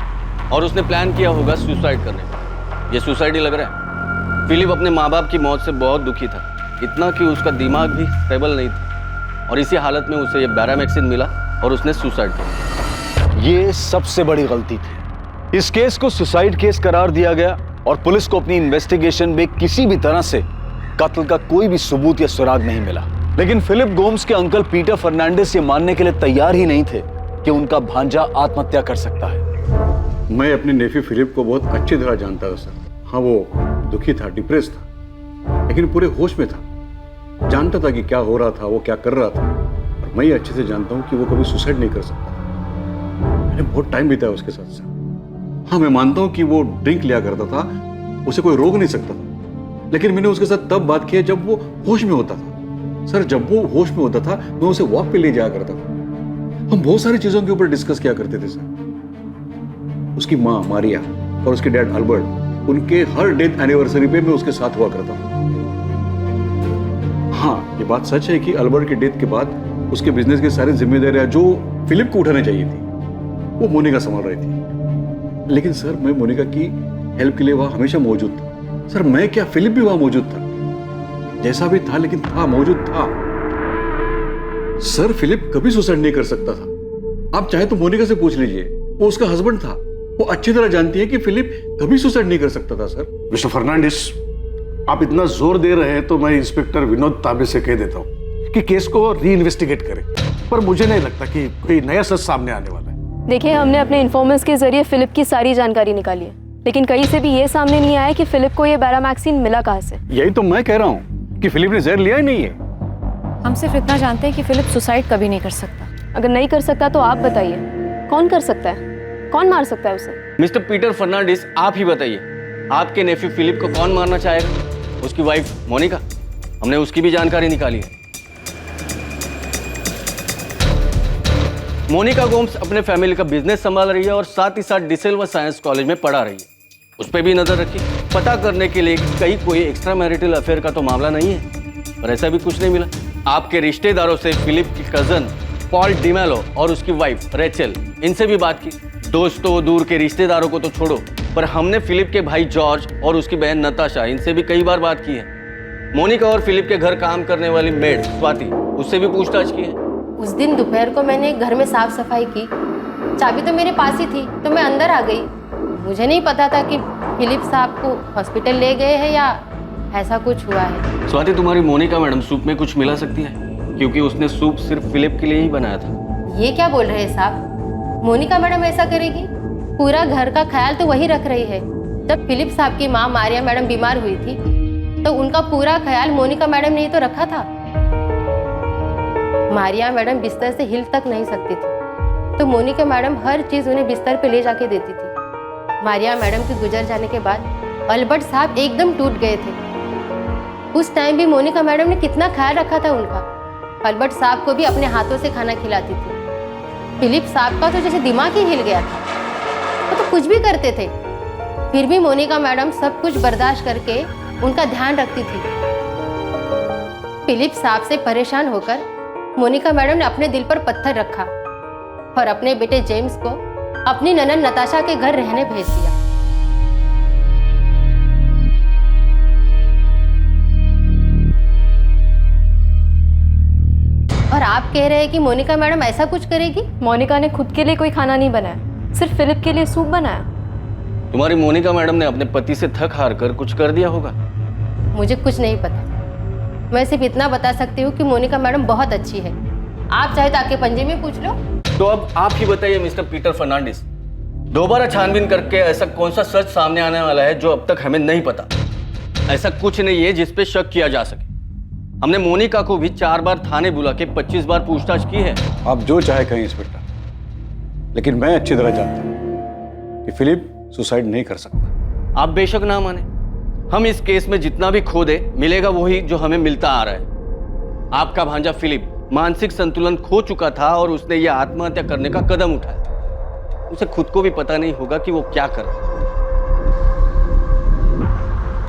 [SPEAKER 11] और उसने प्लान किया होगा सुसाइड करने का। ये सुसाइड ही लग रहा है। फिलिप अपने माँ बाप की मौत से बहुत दुखी था, इतना कि उसका दिमाग भी स्टेबल नहीं था, और इसी हालत में उसे ये बैरामैक्सिन मिला और उसने सुसाइड किया।
[SPEAKER 3] ये सबसे बड़ी गलती थी। इस केस को सुसाइड केस करार दिया गया और पुलिस को अपनी इन्वेस्टिगेशन में किसी भी तरह से कत्ल का कोई भी सबूत या सुराग नहीं मिला। लेकिन फिलिप गोम्स के अंकल पीटर फर्नांडिस ये मानने के लिए तैयार ही नहीं थे कि उनका भांजा आत्महत्या कर सकता है।
[SPEAKER 13] मैं अपने नेफी फिलिप को बहुत अच्छी तरह जानता था सर। हाँ, वो दुखी था, डिप्रेस था, लेकिन पूरे होश में था। जानता था कि क्या हो रहा था, वो क्या कर रहा था, और मैं अच्छे से जानता हूँ कि वो कभी सुसाइड नहीं कर सकता। मैंने बहुत टाइम बिताया उसके साथ सर। हाँ, मैं मानता हूँ कि वो ड्रिंक लिया करता था, उसे कोई रोक नहीं सकता था, लेकिन मैंने उसके साथ तब बात की जब वो होश में होता था। सर, जब वो होश में होता था मैं उसे वॉक पे ले जाया करता था। हम बहुत सारी चीजों के ऊपर डिस्कस किया करते थे सर। उसकी माँ मारिया और उसके डैड अल्बर्ट, उनके हर डेथ एनिवर्सरी पे मैं उसके साथ हुआ करता था। हाँ, ये बात सच है कि अल्बर्ट के डेथ के बाद उसके बिजनेस की सारी जिम्मेदारियां जो फिलिप को उठानी चाहिए थी वो मोनिका संभाल रही थी। लेकिन सर, मैं मोनिका की हेल्प के लिए वहां हमेशा मौजूद था। सर, मैं क्या, फिलिप भी वहां मौजूद था, जैसा भी था, लेकिन था, मौजूद था। सर, फिलिप कभी सुसाइड नहीं कर सकता था। आप चाहे तो मोनिका से पूछ लीजिए, वो उसका हस्बैंड था। वो अच्छी तरह जानती है कि फिलिप कभी सुसाइड नहीं कर सकता था। सर,
[SPEAKER 15] मिस्टर फर्नांडिस, आप इतना जोर दे रहे हैं तो मैं इंस्पेक्टर विनोद तांबे से कह देता हूँ कि केस को री इन्वेस्टिगेट करें, पर मुझे नहीं लगता कि कोई नया सच सामने आने वाला है।
[SPEAKER 5] देखिए, हमने अपने इन्फॉर्मर्स के जरिए फिलिप की सारी जानकारी निकाली है, लेकिन कहीं से भी ये सामने नहीं आया कि फिलिप को ये बैरामैक्सिन मिला कहाँ से।
[SPEAKER 3] यही तो मैं कह रहा हूँ कि फिलिप ने जहर लिया ही नहीं है।
[SPEAKER 5] हम सिर्फ इतना जानते हैं कि फिलिप सुसाइड कभी नहीं कर सकता। अगर नहीं कर सकता तो आप बताइए, कौन कर सकता है, कौन मार सकता है उसे?
[SPEAKER 11] मिस्टर पीटर फर्नांडिस, आप ही बताइए, आपके नेफ्यू फिलिप को कौन मारना चाहेगा? उसकी वाइफ मोनिका? हमने उसकी भी जानकारी निकाली है। मोनिका गोम्स अपने फैमिली का बिजनेस संभाल रही है और साथ ही साथ डिसेल्वा साइंस कॉलेज में पढ़ा रही है। उस पर भी नजर रखी, पता करने के लिए कहीं कोई एक्स्ट्रा मैरिटल अफेयर का तो मामला नहीं है, पर ऐसा भी कुछ नहीं मिला। आपके रिश्तेदारों से फिलिप की कजन पॉल डिमेलो और उसकी वाइफ रेचल, इनसे भी बात की। दोस्तों, दूर के रिश्तेदारों को तो छोड़ो, पर हमने फिलिप के भाई जॉर्ज और उसकी बहन नताशा, इनसे भी कई बार बात की है। मोनिका और फिलिप के घर काम करने वाली मेड स्वाति, उससे भी पूछताछ की है।
[SPEAKER 24] उस दिन दोपहर को मैंने घर में साफ सफाई की, चाबी तो मेरे पास ही थी, तो मैं अंदर आ गई। मुझे नहीं पता था कि फिलिप साहब को हॉस्पिटल ले गए हैं या ऐसा कुछ हुआ है।
[SPEAKER 11] स्वाति, तुम्हारी मोनिका मैडम सूप में कुछ मिला सकती है, क्योंकि उसने सूप सिर्फ फिलिप के लिए ही बनाया था।
[SPEAKER 24] ये क्या बोल रहे हैं साहब? मोनिका मैडम ऐसा करेगी? पूरा घर का ख्याल तो वही रख रही है। जब फिलिप साहब की माँ मारिया मैडम बीमार हुई थी तो उनका पूरा ख्याल मोनिका मैडम ने ही तो रखा था। मारिया मैडम बिस्तर से हिल तक नहीं सकती थी, तो मोनिका मैडम हर चीज उन्हें बिस्तर पे ले जाके देती थी। मारिया मैडम के गुजर जाने के बाद अल्बर्ट साहब एकदम टूट गए थे। उस टाइम भी मोनिका मैडम ने कितना ख्याल रखा था उनका। अल्बर्ट साहब को भी अपने हाथों से खाना खिलाती थी। फिलिप साहब का तो जैसे दिमाग ही हिल गया था, वो तो कुछ भी करते थे, फिर भी मोनिका मैडम सब कुछ बर्दाश्त करके उनका ध्यान रखती थी। फिलिप साहब से परेशान होकर मोनिका मैडम ने अपने दिल पर पत्थर रखा और अपने बेटे जेम्स को अपनी ननद नताशा के घर रहने भेज दिया। और आप कह रहे हैं कि मोनिका मैडम ऐसा कुछ करेगी?
[SPEAKER 5] मोनिका ने खुद के लिए कोई खाना नहीं बनाया, सिर्फ फिलिप के लिए सूप बनाया।
[SPEAKER 11] तुम्हारी मोनिका मैडम ने अपने पति से थक हार कर कुछ कर दिया होगा।
[SPEAKER 24] मुझे कुछ नहीं पता, मैं सिर्फ इतना बता सकती हूँ कि मोनिका मैडम बहुत अच्छी है आप चाहे तो आके पंजे में पूछ लो।
[SPEAKER 12] तो अब आप ही बताइए मिस्टर पीटर फर्नांडिस, दोबारा छानबीन करके ऐसा कौन सा सच सामने आने वाला है जो अब तक हमें नहीं पता? ऐसा कुछ नहीं है जिस पे शक किया जा सके। हमने मोनिका को भी 4 बार थाने बुला के 25 बार पूछताछ की है।
[SPEAKER 13] आप जो चाहे कहें इंस्पेक्टर, लेकिन मैं अच्छी तरह जानता हूं कि फिलिप सुसाइड नहीं कर सकता।
[SPEAKER 12] आप बेशक ना माने, हम इस केस में जितना भी खोदे मिलेगा वही जो हमें मिलता आ रहा है। आपका भांजा फिलिप मानसिक संतुलन खो चुका था और उसने यह आत्महत्या करने का कदम उठाया। उसे खुद को भी पता नहीं होगा कि वो क्या कर रहा है।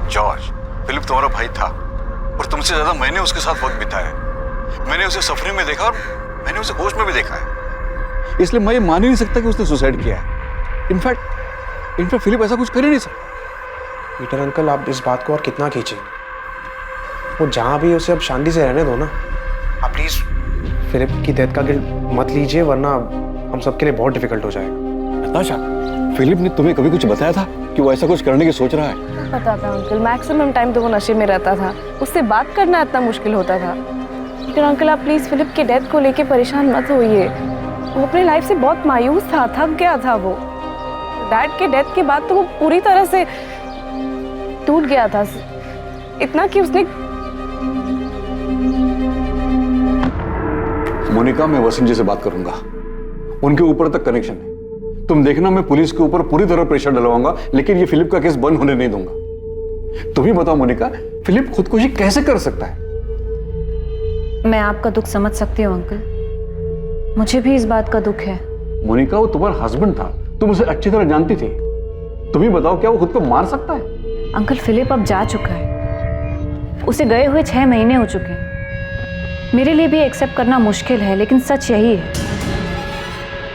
[SPEAKER 13] जॉर्ज, फिलिप तुम्हारा भाई था और तुमसे ज्यादा मैंने उसके साथ वक्त बिताया है। मैंने उसे सफरिंग में देखा और मैंने उसे होश में भी देखा है, इसलिए मैं ये मान ही नहीं सकता कि उसने सुसाइड किया है। इनफैक्ट फिलिप ऐसा कुछ कर ही नहीं सकता।
[SPEAKER 22] पीटर अंकल, आप इस बात को और कितना खींचेंगे? वो जहाँ भी उसे अब शांति से रहने दो ना। आप प्लीज फिलिप की डेथ का गिल्ट मत लीजिए, वरना हम सबके लिए बहुत डिफिकल्ट हो जाएगा।
[SPEAKER 13] नताशा, फिलिप ने तुम्हें कभी कुछ बताया था कि वो ऐसा कुछ करने की सोच रहा है?
[SPEAKER 5] पता था अंकल, मैक्सिमम टाइम तो वो नशे में रहता था। उससे बात करना इतना मुश्किल होता था। लेकिन अंकल, आप प्लीज फिलिप के डेथ को लेके परेशान मत होइए। वो अपनी लाइफ से बहुत मायूस था, थक गया था। वो डैड के डेथ के बाद तो वो पूरी तरह से टूट गया था, इतना कि उसने।
[SPEAKER 13] मोनिका, मैं वसीम जी से बात करूंगा, उनके ऊपर तक कनेक्शन है। तुम देखना, मैं पुलिस के ऊपर पूरी तरह प्रेशर डलवाऊंगा, लेकिन ये फिलिप का केस बंद होने नहीं दूंगा। तुम ही बताओ मोनिका, फिलिप खुदकुशी कैसे कर सकता है?
[SPEAKER 5] मैं आपका दुख समझ सकती हूँ अंकल, मुझे भी इस बात का दुख है।
[SPEAKER 13] मोनिका, वो तुम्हारा हस्बैंड था, तुम उसे अच्छी तरह जानती थी। तुम ही बताओ, क्या वो खुद को मार सकता है?
[SPEAKER 5] अंकल, फिलिप अब जा चुका है, उसे गए हुए 6 महीने हो चुके हैं। मेरे लिए भी एक्सेप्ट करना मुश्किल है, लेकिन सच यही है।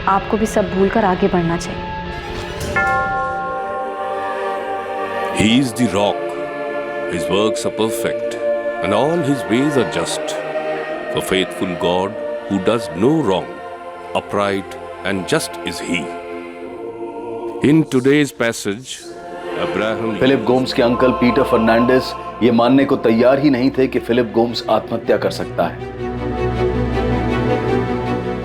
[SPEAKER 5] आपको भी सब भूलकर आगे बढ़ना चाहिए।
[SPEAKER 23] He is the rock. His works are perfect, and all his ways are just. A faithful God who does no wrong, upright and just is he. In today's passage, Abraham.
[SPEAKER 3] Philip Gomes के uncle Peter Fernandes ये मानने को तैयार ही नहीं थे कि Philip Gomes आत्महत्या कर सकता है।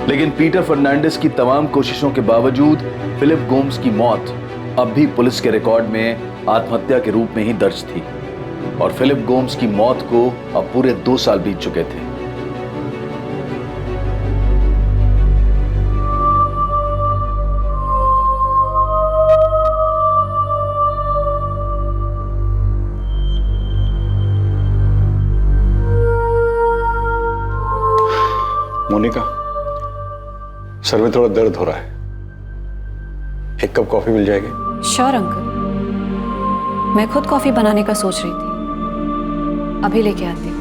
[SPEAKER 3] लेकिन पीटर फर्नांडिस की तमाम कोशिशों के बावजूद फिलिप गोम्स की मौत अब भी पुलिस के रिकॉर्ड में आत्महत्या के रूप में ही दर्ज थी। और फिलिप गोम्स की मौत को अब पूरे 2 साल बीत चुके थे।
[SPEAKER 13] मोनिका, सर में थोड़ा दर्द हो रहा है, 1 कप कॉफी मिल जाएगी?
[SPEAKER 5] श्योर अंकल, मैं खुद कॉफी बनाने का सोच रही थी, अभी लेके आती हूँ।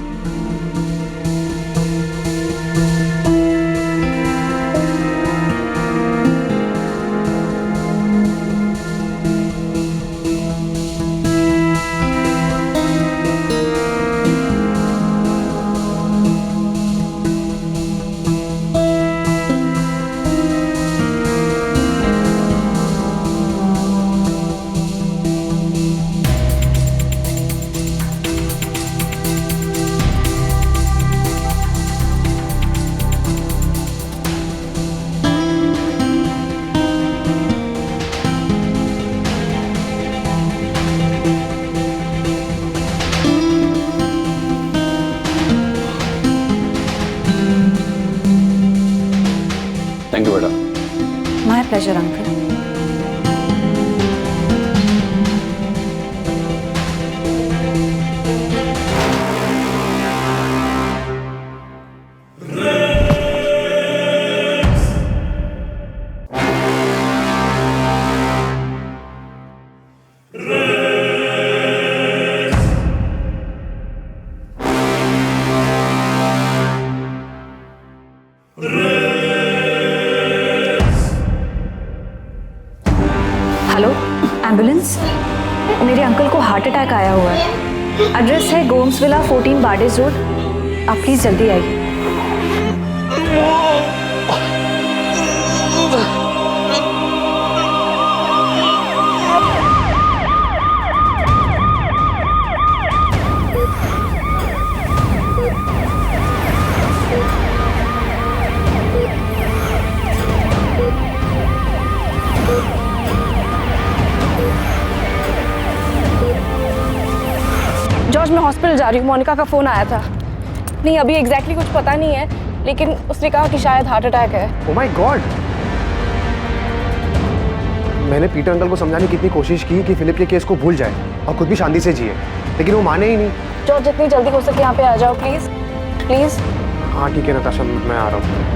[SPEAKER 13] थैंक यू बेटा।
[SPEAKER 5] My pleasure uncle. Hello, ambulance. मेरे अंकल को हार्ट अटैक आया हुआ है। एड्रेस है गोम्स विला 14 बार्डेज रोड। आप प्लीज जल्दी आइए। मैं हॉस्पिटल जा रही हूँ, मोनिका का फ़ोन आया था। नहीं अभी एग्जैक्टली कुछ पता नहीं है, लेकिन उसने कहा कि शायद हार्ट अटैक है।
[SPEAKER 22] Oh my God. मैंने पीटर अंकल को समझाने की इतनी कोशिश की कि फिलिप के केस को भूल जाए और खुद भी शांति से जिए, लेकिन वो माने ही नहीं।
[SPEAKER 5] जॉर्ज जितनी जल्दी हो सके यहाँ पे आ जाओ प्लीज प्लीज।
[SPEAKER 22] हाँ ठीक है नताशा, मैं आ रहा हूँ।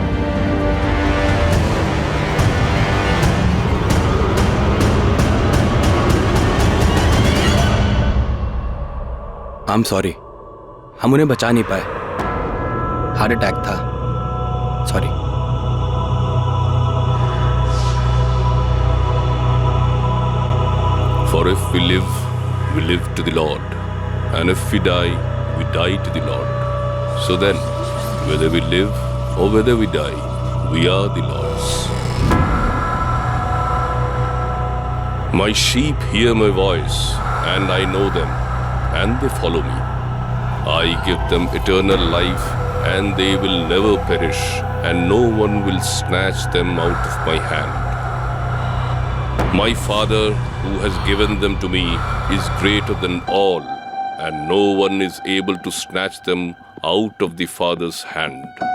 [SPEAKER 20] आई एम सॉरी, हम उन्हें बचा नहीं पाए, हार्ट अटैक था, sorry.
[SPEAKER 23] For if we live to the Lord, and if we die to the Lord. So then, whether we live or whether we die, we are the Lord's. My sheep hear my voice, and I know them, and they follow me. I give them eternal life, and they will never perish, and no one will snatch them out of my hand. My Father, who has given them to me, is greater than all, and no one is able to snatch them out of the Father's hand.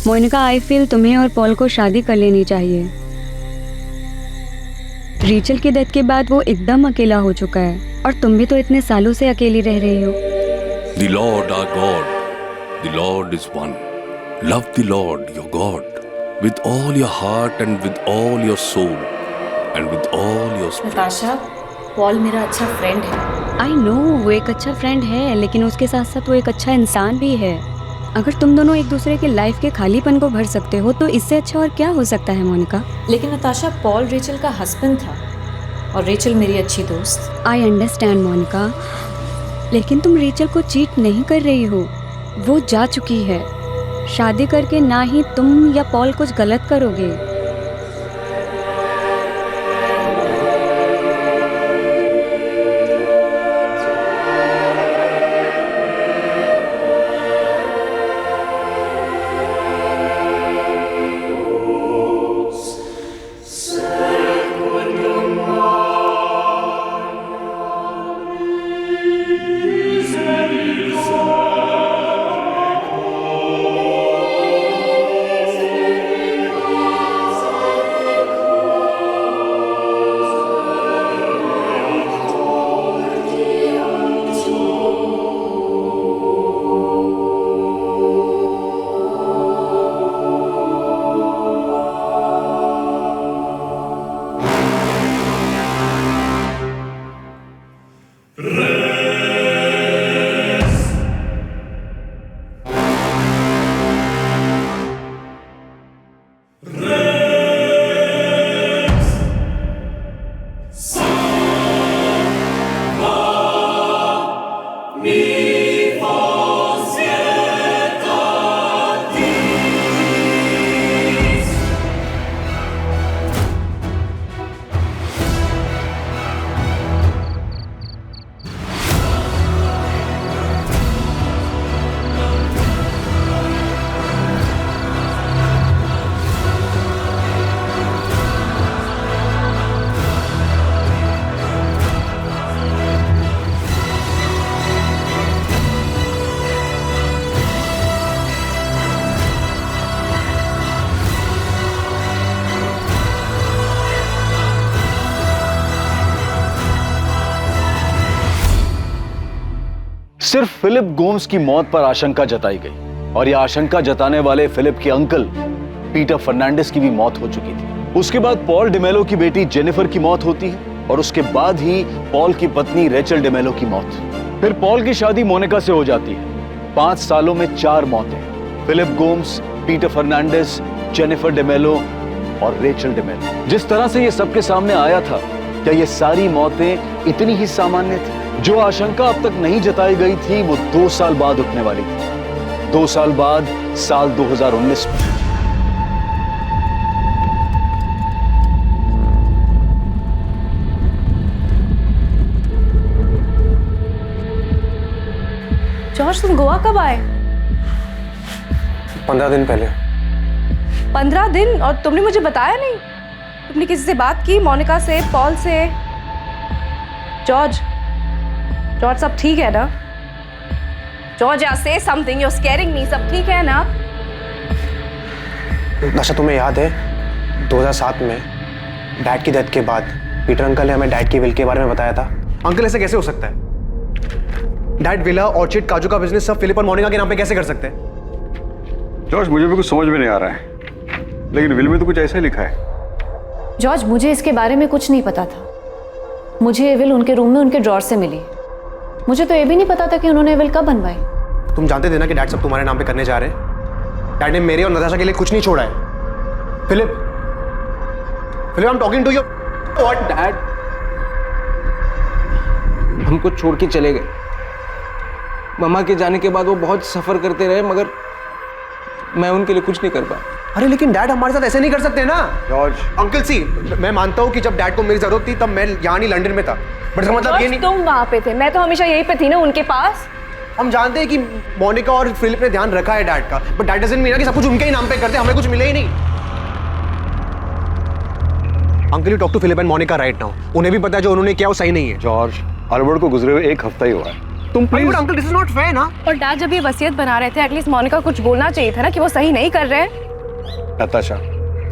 [SPEAKER 1] Monica, I feel तुम्हें और Paul को शादी कर लेनी चाहिए। रीचल की death के बाद वो एकदम अकेला हो चुका है, और तुम भी तो इतने सालों से अकेली रह रही हो।
[SPEAKER 23] The Lord our God, the Lord is one. Love the Lord your God with all your heart and with all your soul and with all your spirit.
[SPEAKER 7] Natasha, Paul मेरा अच्छा फ्रेंड है।
[SPEAKER 1] आई नो वो एक अच्छा friend है, लेकिन उसके साथ साथ वो एक अच्छा इंसान भी है। अगर तुम दोनों एक दूसरे के लाइफ के खालीपन को भर सकते हो तो इससे अच्छा और क्या हो सकता है मोनिका।
[SPEAKER 7] लेकिन नताशा, पॉल रेचल का हस्बैंड था और रेचल मेरी अच्छी दोस्त।
[SPEAKER 1] आई अंडरस्टैंड मोनिका, लेकिन तुम रेचल को चीट नहीं कर रही हो, वो जा चुकी है। शादी करके ना ही तुम या पॉल कुछ गलत करोगे।
[SPEAKER 3] सिर्फ फिलिप गोम्स की मौत पर आशंका जताई गई, और यह आशंका जताने वाले फिलिप के अंकल पीटर फर्नांडिस की भी मौत हो चुकी थी। उसके बाद पॉल डिमेलो की बेटी जेनिफर की मौत होती है, और उसके बाद ही पॉल की पत्नी रेचल डिमेलो की मौत। फिर पॉल की शादी मोनिका से हो जाती है। 5 सालों में 4 मौतें। Philip Gomes, Peter Fernandes, Jennifer D'Mello और रेचल डिमेलो। जिस तरह से ये सबके सामने आया था, क्या ये सारी मौतें इतनी ही सामान्य थी? जो आशंका अब तक नहीं जताई गई थी वो 2 साल बाद उठने वाली थी। 2 साल बाद साल 2019 में।
[SPEAKER 5] जॉर्ज, तुम गोवा कब आए?
[SPEAKER 22] 15 दिन पहले।
[SPEAKER 5] 15 दिन? और तुमने मुझे बताया नहीं? तुमने किसी से बात की? मोनिका से, पॉल से? जॉर्ज, जॉर्ज सब ठीक है ना? George, say something, you are scaring me. सब ठीक है ना?
[SPEAKER 22] अच्छा, तुम्हें याद है 2007 में डैड की डेथ के बाद पीटर अंकल ने हमें डैड की विल के बारे में बताया था? अंकल, ऐसे कैसे हो सकता है? डैड विला, ऑर्चिड, काजू का बिजनेस सब फिलिप और मोनिका के नाम पे कैसे कर सकते हैं?
[SPEAKER 13] जॉर्ज, मुझे भी कुछ समझ में नहीं आ रहा है, लेकिन विल में तो कुछ ऐसा ही लिखा है।
[SPEAKER 7] जॉर्ज, मुझे इसके बारे में कुछ नहीं पता था। मुझे ये विल उनके रूम में उनके ड्रॉर से मिली। मुझे तो ये भी नहीं पता था कि उन्होंने विल कब बनवाई।
[SPEAKER 22] तुम जानते थे ना कि डैड सब तुम्हारे नाम पे करने जा रहे हैं? डैड ने मेरे और नताशा के लिए कुछ नहीं छोड़ा है। Philip, I am talking to you. What dad?
[SPEAKER 18] हमको छोड़ के चले गए। मम्मा के जाने के बाद वो बहुत सफर करते रहे, मगर मैं उनके लिए कुछ नहीं कर पाया।
[SPEAKER 22] अरे लेकिन डैड हमारे साथ ऐसे नहीं कर सकते ना।
[SPEAKER 13] जॉर्ज,
[SPEAKER 22] अंकल सी, मैं मानता हूँ कि जब डैड को मेरी जरूरत थी तब मैं यहाँ नहीं लंदन में था, बट इसका मतलब ये नहीं।
[SPEAKER 5] तुम वहाँ पे थे, मैं तो हमेशा यहीं पे थी ना, उनके पास।
[SPEAKER 22] हम जानते हैं कि मोनिका और फिलिप ने ध्यान रखा है डैड का, बट डैड डजंट मीन कि सब कुछ उनके ही नाम पे करते, हमें कुछ मिले ही नहीं। Uncle, you talk to Philip and Monica right now. उन्हें भी पता है जो उन्होंने किया वो सही नहीं है।
[SPEAKER 13] जॉर्ज, अल्बर्ट को गुजरे हुए 1 हफ्ता ही हुआ है। तुम please.
[SPEAKER 22] Uncle, this is not fair ना।
[SPEAKER 5] और डैड जब ये वसीयत बना रहे थे, एटलीस्ट मोनिका कुछ बोलना चाहिए था ना कि वो सही नहीं कर रहे हैं।
[SPEAKER 13] नताशा,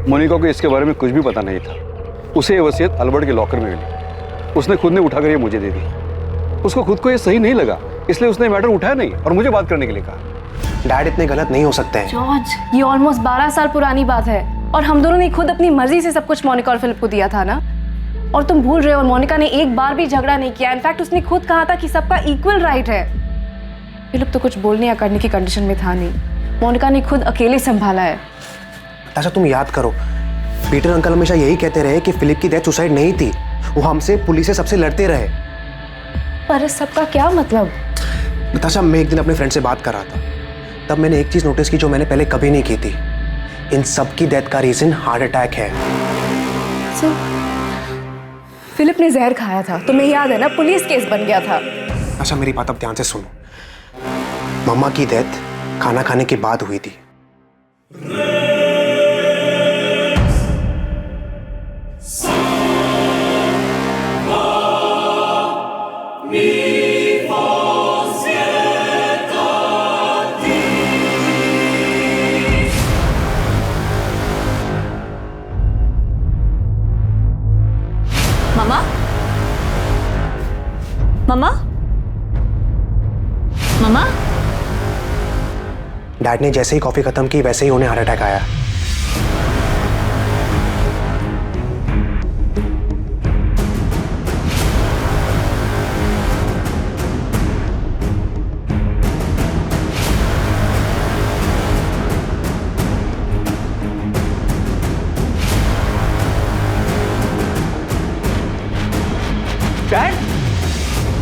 [SPEAKER 13] मोनिका को इसके बारे में कुछ भी पता नहीं था। उसे ये वसीयत अल्बर्ट के लॉकर में मिली। उसने खुद ने उठाकर ये मुझे दे दी। उसको खुद को ये सही नहीं लगा, इसलिए उसने मैटर उठाया नहीं और मुझे बात करने के लिए कहा।
[SPEAKER 22] डैड इतने गलत नहीं हो सकते हैं।
[SPEAKER 5] जॉर्ज, ये ऑलमोस्ट 12 साल पुरानी बात है और हम दोनों ने खुद अपनी मर्जी से सब कुछ मोनिका और फिलिप को दिया था ना। और तुम भूल रहे हो, मोनिका ने एक बार भी झगड़ा नहीं किया। इनफैक्ट उसने खुद कहा था कि सबका इक्वल राइट है। फिलिप तो कुछ बोलने या करने की कंडीशन में था नहीं। मोनिका ने खुद अकेले संभाला है।
[SPEAKER 22] अच्छा, तुम याद करो, पीटर अंकल हमेशा यही कहते रहे कि फिलिप की डेथ सुसाइड नहीं थी, वो हमसे, पुलिस से, सबसे लड़ते रहे।
[SPEAKER 5] पर इस सबका क्या मतलब?
[SPEAKER 22] नताशा, मैं एक दिन अपने फ्रेंड से बात कर रहा था, तब मैंने एक चीज नोटिस की जो मैंने पहले कभी नहीं की थी। इन सब की डेथ का रीजन हार्ट अटैक है।
[SPEAKER 5] फिलिप ने जहर खाया था, तुम्हें याद है ना? पुलिस केस बन गया था।
[SPEAKER 22] अच्छा, मेरी बात अब ध्यान से सुनो। मम्मा की डेथ खाना खाने के बाद हुई थी।
[SPEAKER 7] मम्मा, मम्मा, मम्मा।
[SPEAKER 22] डैड ने जैसे ही कॉफी खत्म की वैसे ही उन्हें हार्ट अटैक आया।
[SPEAKER 17] डैड,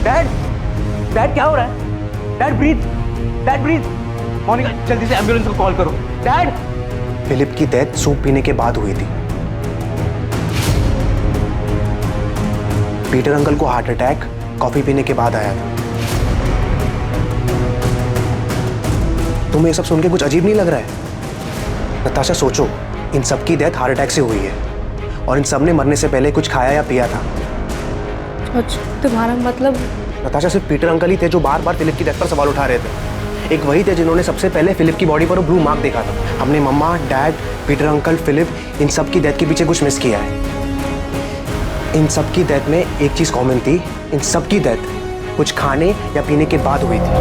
[SPEAKER 17] डैड, डैड क्या हो रहा है? Dad breathe, dad breathe. Monica, जल्दी से एम्बुलेंस को कॉल करो। डैड।
[SPEAKER 22] फिलिप की डेथ सूप पीने के बाद हुई थी। पीटर अंकल को हार्ट अटैक कॉफी पीने के बाद आया था। तुम्हें ये सब सुन के कुछ अजीब नहीं लग रहा है? नताशा, सोचो, इन सब की डेथ हार्ट अटैक से हुई है और इन सब ने मरने से पहले कुछ खाया या पिया था।
[SPEAKER 5] तुम्हारा मतलब?
[SPEAKER 22] नताशा, सिर्फ पीटर अंकल ही थे जो बार बार फिलिप की डेथ पर सवाल उठा रहे थे। एक वही थे जिन्होंने सबसे पहले फिलिप की बॉडी पर वो ब्लू मार्क देखा था। हमने मम्मा, डैड, पीटर अंकल, फिलिप, इन सब की डेथ के पीछे कुछ मिस किया है। इन सब की डेथ में एक चीज कॉमन थी, इन सब की डेथ कुछ खाने या पीने के बाद हुई थी।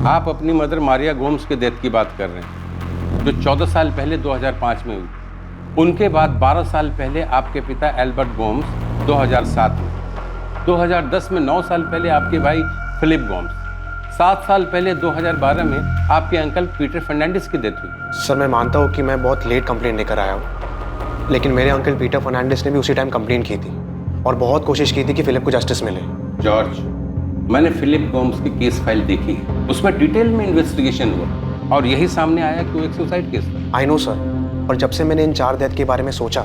[SPEAKER 6] आप अपनी मदर मारिया गोम्स के डेथ की बात कर रहे हैं, जो 14 साल पहले 2005 में हुई। उनके बाद 12 साल पहले आपके पिता एल्बर्ट गोम्स 2007 में, 2010 में 9 साल पहले आपके भाई फिलिप गोम्स, 7 साल पहले 2012 में आपके अंकल पीटर फर्नांडिस की डेथ हुई।
[SPEAKER 22] सर, मैं मानता हूँ कि मैं बहुत लेट कंप्लेंट लेकर आया हूँ, लेकिन मेरे अंकल पीटर फर्नांडिस ने भी उसी टाइम कंप्लेंट की थी और बहुत कोशिश की थी कि फिलिप को जस्टिस मिले।
[SPEAKER 6] जॉर्ज, मैंने फिलिप गोम्स की केस फाइल देखी है, उसमें डिटेल में इन्वेस्टिगेशन हुआ और यही सामने आया कि वो एक सुसाइड केस था।
[SPEAKER 22] आई नो सर, पर जब से मैंने इन 4 डेथ के बारे में सोचा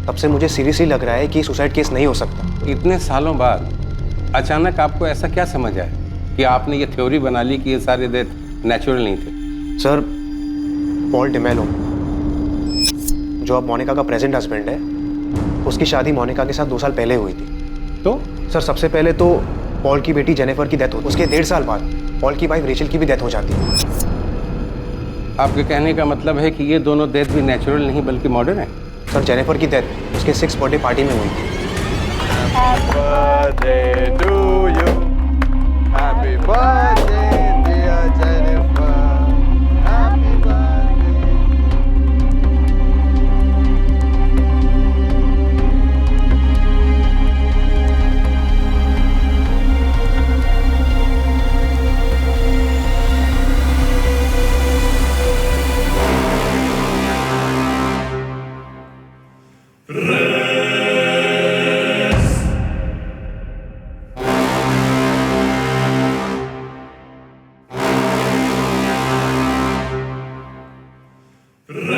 [SPEAKER 22] तब से मुझे सीरियसली लग रहा है कि सुसाइड केस नहीं हो सकता।
[SPEAKER 6] इतने सालों बाद अचानक आपको ऐसा क्या समझ आया कि आपने ये थ्योरी बना ली कि ये सारे डेथ नेचुरल नहीं थे?
[SPEAKER 22] सर, पॉल डिमेलो जो अब मोनिका का प्रेजेंट हस्बैंड है, उसकी शादी मोनिका के साथ 2 साल पहले हुई थी।
[SPEAKER 6] तो
[SPEAKER 22] सर, सबसे पहले तो पॉल की बेटी जेनिफर की डेथ होती, उसके 1.5 साल बाद पॉल की वाइफ रेचल की भी डेथ हो जाती है।
[SPEAKER 6] आपके कहने का मतलब है कि ये दोनों डेथ भी नेचुरल नहीं बल्कि मॉडर्न है?
[SPEAKER 22] सर, जेनिफर की डेथ उसके 6th बर्थडे पार्टी में हुई थी।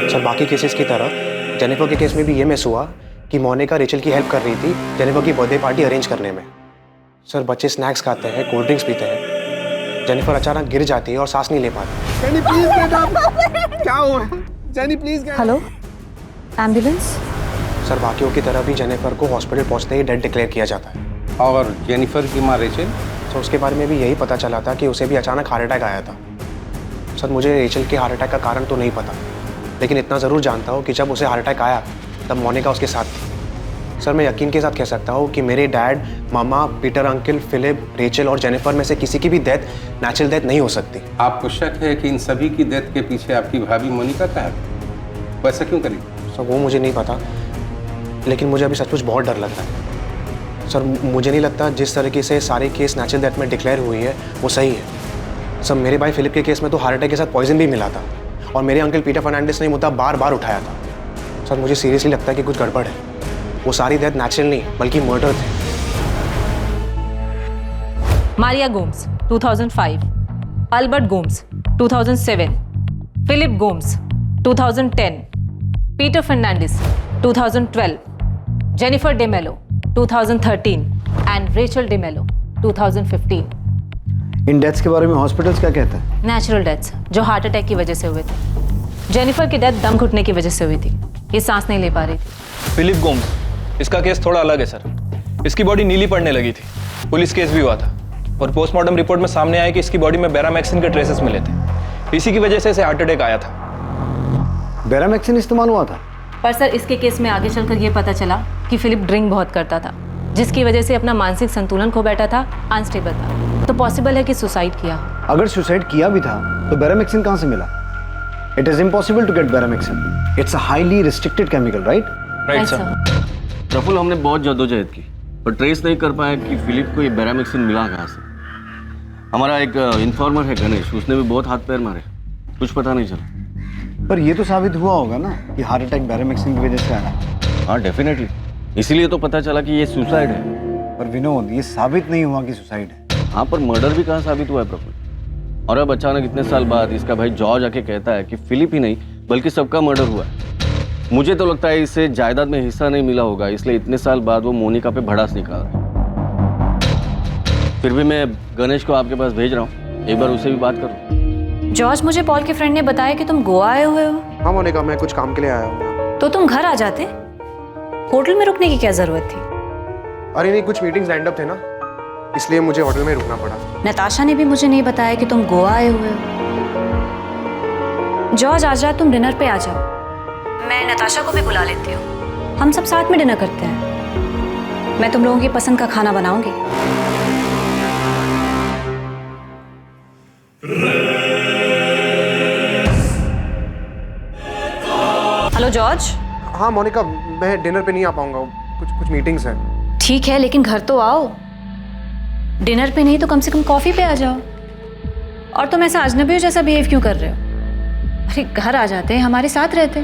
[SPEAKER 22] सर, बाकी केसेस की तरह जेनिफर के केस में भी ये मिस हुआ कि मोनिका रेचल की हेल्प कर रही थी जेनिफर की बर्थडे पार्टी अरेंज करने में। सर, बच्चे स्नैक्स खाते हैं, कोल्ड ड्रिंक्स पीते हैं, जेनिफर अचानक गिर जाती है और सांस नहीं ले पाती।
[SPEAKER 8] जेनी प्लीज बेटा, क्या हुआ? Jenny please.
[SPEAKER 5] Hello, ambulance.
[SPEAKER 22] Sir, बाकियों की तरह भी जेनिफर को हॉस्पिटल पहुंचते ही डेड डिक्लेयर किया जाता है।
[SPEAKER 6] और जेनिफर की माँ रेचल?
[SPEAKER 22] सर, उसके बारे में भी यही पता चला था कि उसे भी अचानक हार्ट अटैक आया था। सर, मुझे रेचल के हार्ट अटैक का कारण तो नहीं पता, लेकिन इतना ज़रूर जानता हूँ कि जब उसे हार्ट अटैक आया तब मोनिका उसके साथ थी। सर, मैं यकीन के साथ कह सकता हूँ कि मेरे डैड, मामा, पीटर अंकल, फिलिप, रेचल और जेनिफर में से किसी की भी डेथ नेचुरल डेथ नहीं हो सकती।
[SPEAKER 6] आपको शक है कि इन सभी की डेथ के पीछे आपकी भाभी मोनिका का है? वैसा क्यों करी?
[SPEAKER 22] सर, वो मुझे नहीं पता, लेकिन मुझे अभी सचमुच बहुत डर लग रहा है। सर, मुझे नहीं लगता जिस तरीके से सारे केस नेचुरल डेथ में डिक्लेयर हुई है वो सही है। सर, मेरे भाई फिलिप के केस में तो हार्ट अटैक के साथ पॉइजन भी मिला था और मेरे अंकल पीटर फर्नांडिस ने मुद्दा बार बार उठाया था। सर, मुझे सीरियसली लगता है कि कुछ गड़बड़ है। वो सारी डेथ नेचुरल नहीं बल्कि मर्डर थे।
[SPEAKER 9] Maria Gomes 2005, Albert Gomes 2007, Philip Gomes 2010, Peter Fernandes 2012, Jennifer Demello 2013 and Rachel Demello 2015।
[SPEAKER 17] इन डेथ्स के बारे में हॉस्पिटल्स क्या कहते हैं?
[SPEAKER 9] नेचुरल डेथ्स जो हार्ट अटैक की वजह से हुए थे। जेनिफर की डेथ दम घुटने की वजह से हुई थी, ये सांस नहीं ले पा रही थी।
[SPEAKER 10] फिलिप गोम्स, इसका केस थोड़ा अलग है सर। इसकी बॉडी नीली पड़ने लगी थी, पुलिस केस भी हुआ था और पोस्टमार्टम रिपोर्ट में सामने आया कि इसकी बॉडी में बेरामैक्सिन के ट्रेसेस मिले थे। इसी की वजह से इसे हार्ट अटैक आया था।
[SPEAKER 17] बेरामैक्सिन इस्तेमाल हुआ था?
[SPEAKER 9] पर सर, इसके केस में आगे चलकर ये पता चला कि फिलिप ड्रिंक बहुत करता था, जिसकी वजह से अपना मानसिक संतुलन खो बैठा था, अनस्टेबल था। तो पॉसिबल है कि सुसाइड किया।
[SPEAKER 17] अगर सुसाइड किया भी था तो बेरामैक्सिन कहाँ से मिला? It is impossible to get Beramaxin. It's a highly restricted chemical, right?
[SPEAKER 10] Right sir.
[SPEAKER 12] Praful, हमने बहुत जद्दोजहद की पर ट्रेस नहीं कर पाया कि फिलिप को ये बेरामैक्सिन मिला कहाँ से। हमारा एक इन्फॉर्मर है गणेश, उसने भी बहुत हाथ पैर मारे, कुछ पता नहीं चला।
[SPEAKER 17] पर ये तो साबित हुआ होगा ना कि हार्ट अटैक बेरामैक्सिन की वजह से आया।
[SPEAKER 12] हाँ, डेफिनेटली, इसीलिए तो पता चला कि ये सुसाइड है।
[SPEAKER 17] पर विनोद, ये साबित नहीं हुआ कि सुसाइड है।
[SPEAKER 12] हाँ, पर मर्डर भी कहाँ साबित हुआ है प्रफुल्ल? और अब अचानक इतने साल बाद इसका भाई जॉर्ज आके कहता है कि फिलिप ही नहीं बल्कि सबका मर्डर हुआ है। मुझे तो लगता है इसे जायदाद में हिस्सा नहीं मिला होगा, इसलिए इतने साल बाद वो मोनिका पे भड़ास निकाल रहा है। फिर भी मैं गणेश को आपके पास भेज रहा हूँ, एक बार उससे भी बात करो।
[SPEAKER 9] जॉर्ज, मुझे पॉल के फ्रेंड ने बताया कि तुम गोवा आए हुए हो।
[SPEAKER 22] हाँ मोनिका, मैं कुछ काम के लिए आया हूँ।
[SPEAKER 9] तो तुम घर आ जाते, होटल में रुकने की क्या जरूरत थी?
[SPEAKER 22] अरे नहीं, कुछ मीटिंग्स लाइंड अप थे ना, इसलिए मुझे होटल में रुकना पड़ा।
[SPEAKER 9] नताशा ने भी मुझे नहीं बताया कि तुम गोवा आए हुए हो। जॉर्ज, आज रात तुम डिनर पे आ जाओ, मैं नताशा को भी बुला लेती हूँ, हम सब साथ में डिनर करते हैं। मैं तुम लोगों की पसंद का खाना बनाऊंगी। Hello George.
[SPEAKER 22] हाँ मोनिका, मैं डिनर पे नहीं आ पाऊंगा, कुछ मीटिंग्स हैं।
[SPEAKER 9] ठीक है, लेकिन घर तो आओ। डिनर पे नहीं तो कम से कम कॉफी पे आ जाओ। और तुम ऐसा अजनबियों जैसा बिहेव क्यों कर रहे हो? अरे घर आ जाते, हमारे साथ रहते।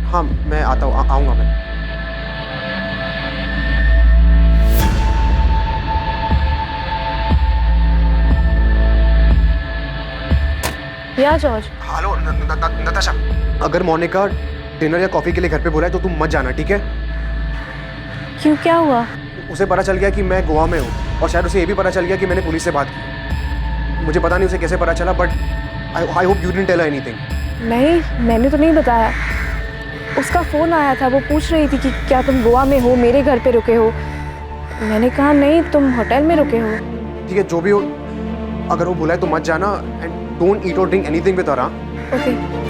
[SPEAKER 22] हाँ, मैं आता हूँ, आऊँगा मैं।
[SPEAKER 5] या जॉर्ज।
[SPEAKER 22] हेलो नताशा, अगर मोनिका डिनर या कॉफी के लिए घर पे बुलाए तो तुम मत जाना, ठीक है?
[SPEAKER 5] क्यों, क्या हुआ?
[SPEAKER 22] उसे पता चल गया कि मैं गोवा में हूँ और शायद उसे ये भी पता चल गया कि मैंने पुलिस से बात की। मुझे पता नहीं उसे कैसे पता चला, but I hope you didn't tell her anything.
[SPEAKER 5] नहीं, मैंने तो नहीं बताया। उसका फ़ोन आया था, वो पूछ रही थी कि क्या तुम गोवा में हो, मेरे घर पे रुके हो। मैंने कहा नहीं, तुम होटल में रुके हो।
[SPEAKER 22] ठीक है, जो भी हो, अगर वो बुलाए तो मत जाना एंड डोंट ईट और drink anything with her.
[SPEAKER 5] Okay.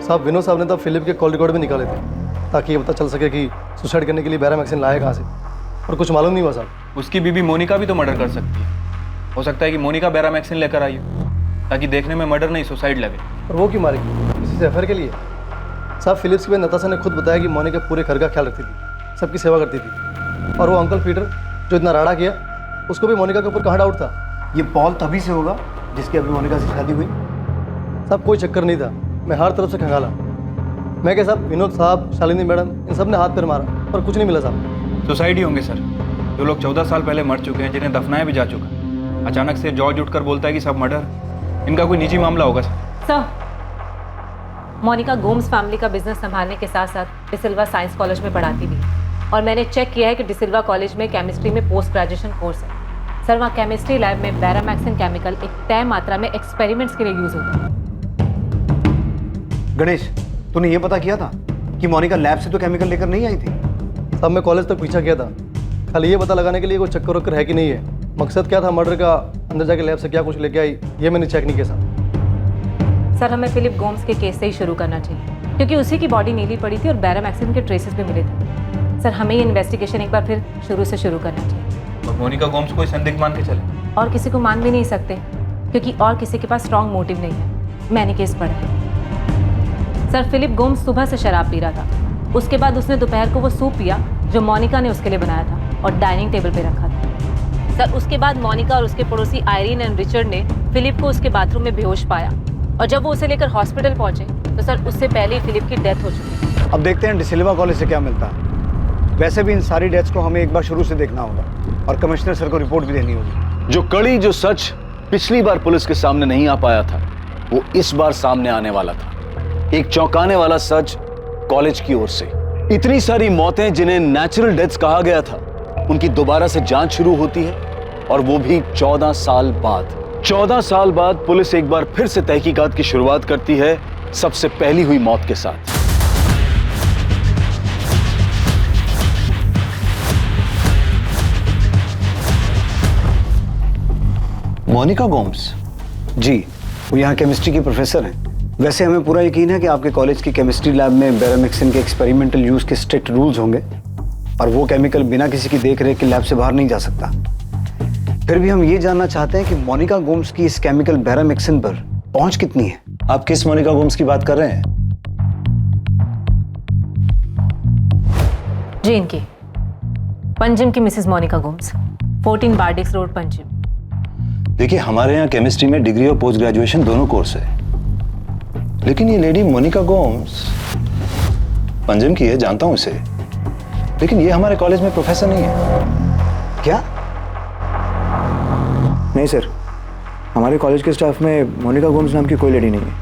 [SPEAKER 2] साहब, विनोद साहब ने तब फिलिप के कॉल रिकॉर्ड भी निकाले थे ताकि ये पता चल सके कि सुसाइड करने के लिए बैरामैक्सिन लाया कहाँ से, और कुछ मालूम नहीं हुआ साहब।
[SPEAKER 10] उसकी बीबी मोनिका भी तो मर्डर कर सकती है। हो सकता है कि मोनिका बैरामैक्सिन लेकर आई हो ताकि देखने में मर्डर नहीं सुसाइड लगे।
[SPEAKER 2] और वो क्यों मारेगी? किसी से अफेयर के लिए? साहब, फिलिप्स की नताशा ने खुद बताया कि मोनिका पूरे घर का ख्याल रखती थी, सबकी सेवा करती थी। और वो अंकल पीटर जो इतना राड़ा किया, उसको भी मोनिका के ऊपर कहाँ डाउट था?
[SPEAKER 17] ये पॉल तभी से होगा जिसकी अभी मोनिका से शादी हुई।
[SPEAKER 2] साहब, कोई चक्कर नहीं था, मैं हर तरफ से खंगाला। मैं क्या साहब, विनोद साहब, शालिनी मैडम, इन सब ने हाथ पैर मारा पर कुछ नहीं मिला साहब।
[SPEAKER 10] सुसाइड ही होंगे सर। जो लोग 14 साल पहले मर चुके हैं, जिन्हें दफनाया भी जा चुका, अचानक से जॉर्ज उठकर बोलता है कि सब मर्डर। इनका कोई निजी मामला होगा sir.
[SPEAKER 4] Sir, Monica Gomes family का बिजनेस संभालने के साथ साथ डिसिल्वा साइंस कॉलेज में पढ़ाती भी है। और मैंने चेक किया है कि डिसिल्वा कॉलेज में केमिस्ट्री में पोस्ट ग्रेजुएशन कोर्स है। सर, वहाँ केमिस्ट्री लैब में बैरामैक्सिन केमिकल एक तय मात्रा में एक्सपेरिमेंट्स के लिए यूज होता है।
[SPEAKER 17] गणेश, तूने ये पता किया था कि मोनिका लैब से तो केमिकल लेकर नहीं आई थी?
[SPEAKER 2] साहब, मैं कॉलेज तक पीछा किया था, खाली ये पता लगाने के लिए कोई चक्कर वक्कर है कि नहीं है। मकसद क्या था मर्डर का, अंदर जाके लैब से क्या कुछ लेके आई, ये मैंने चेक नहीं किया साहब।
[SPEAKER 4] सर, हमें फिलिप गोम्स के केस से ही शुरू करना चाहिए क्योंकि उसी की बॉडी नीली पड़ी थी और बैरामैक्सिन के ट्रेसेस भी मिले थे। सर, हमें ये इन्वेस्टिगेशन एक बार फिर शुरू से शुरू करना चाहिए।
[SPEAKER 10] और मोनिका गोम्स को संदिग्ध मान के चले?
[SPEAKER 4] और किसी को मान भी नहीं सकते क्योंकि और किसी के पास स्ट्रॉन्ग मोटिव नहीं है। मैंने केस पढ़ा है। सर, फिलिप गोम्स सुबह से शराब पी रहा था। उसके बाद उसने दोपहर को वो सूप पिया जो मोनिका ने उसके लिए बनाया था और डाइनिंग टेबल पे रखा था। सर, उसके बाद मोनिका और उसके पड़ोसी आयरीन एंड रिचर्ड ने फिलिप को उसके बाथरूम में बेहोश पाया और जब वो उसे लेकर हॉस्पिटल पहुंचे तो सर उससे पहले ही फिलिप की डेथ हो चुकी थी।
[SPEAKER 17] अब देखते हैं डिसिल्वा कॉलेज से क्या मिलता है। वैसे भी इन सारी डेथ्स को हमें एक बार शुरू से देखना होगा और कमिश्नर सर को रिपोर्ट भी देनी होगी।
[SPEAKER 3] जो सच पिछली बार पुलिस के सामने नहीं आ पाया था, वो इस बार सामने आने वाला था। एक चौंकाने वाला सच कॉलेज की ओर से। इतनी सारी मौतें जिन्हें नेचुरल डेथ्स कहा गया था, उनकी दोबारा से जांच शुरू होती है और वो भी 14 साल बाद। 14 साल बाद पुलिस एक बार फिर से तहकीकात की शुरुआत करती है, सबसे पहली हुई मौत के साथ।
[SPEAKER 17] मोनिका गोम्स? जी, वो यहाँ केमिस्ट्री की प्रोफेसर हैं। वैसे हमें पूरा यकीन है कि आपके कॉलेज की केमिस्ट्री लैब में बैरामैक्सिन के एक्सपेरिमेंटल यूज के स्ट्रिक्ट रूल्स होंगे और वो केमिकल बिना किसी की देखरेख के लैब से बाहर नहीं जा सकता। फिर भी हम ये जानना चाहते हैं कि मोनिका गोम्स की इस केमिकल बैरामैक्सिन पर पहुंच कितनी है?
[SPEAKER 14] आप किस मोनिका गोम्स की बात कर रहे हैं?
[SPEAKER 4] जी, इनकी पंजिम की मिसेस मोनिका गोम्स, 14 बार्डिक्स रोड, पंजिम।
[SPEAKER 14] देखिए, हमारे यहाँ केमिस्ट्री में डिग्री और पोस्ट ग्रेजुएशन दोनों कोर्स है, लेकिन ये लेडी मोनिका गोम्स पंजिम की है, जानता हूं इसे, लेकिन ये हमारे कॉलेज में प्रोफेसर नहीं है।
[SPEAKER 17] क्या? नहीं सर, हमारे कॉलेज के स्टाफ में मोनिका गोम्स नाम की कोई लेडी नहीं है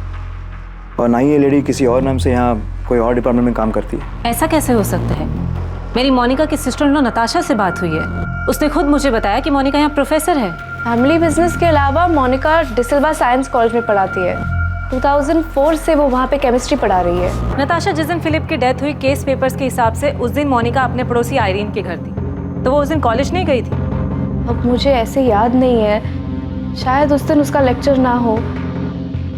[SPEAKER 17] और ना ही ये लेडी किसी और नाम से यहाँ कोई और डिपार्टमेंट में काम करती है।
[SPEAKER 4] ऐसा कैसे हो सकता है? मेरी मोनिका की सिस्टर इन लॉ नताशा से बात हुई है, उसने खुद मुझे बताया कि मोनिका यहाँ प्रोफेसर है।
[SPEAKER 5] फैमिली बिजनेस के अलावा मोनिका डिसिल्वा साइंस कॉलेज में पढ़ाती है। 2004 से वो वहाँ पे केमिस्ट्री पढ़ा रही है।
[SPEAKER 4] नताशा, जिस दिन फिलिप की डेथ हुई, केस पेपर्स के हिसाब से उस दिन मोनिका अपने पड़ोसी आयरीन के घर थी, तो वो उस दिन कॉलेज नहीं गई थी।
[SPEAKER 5] अब मुझे ऐसे याद नहीं है, शायद उस दिन उसका लेक्चर ना हो।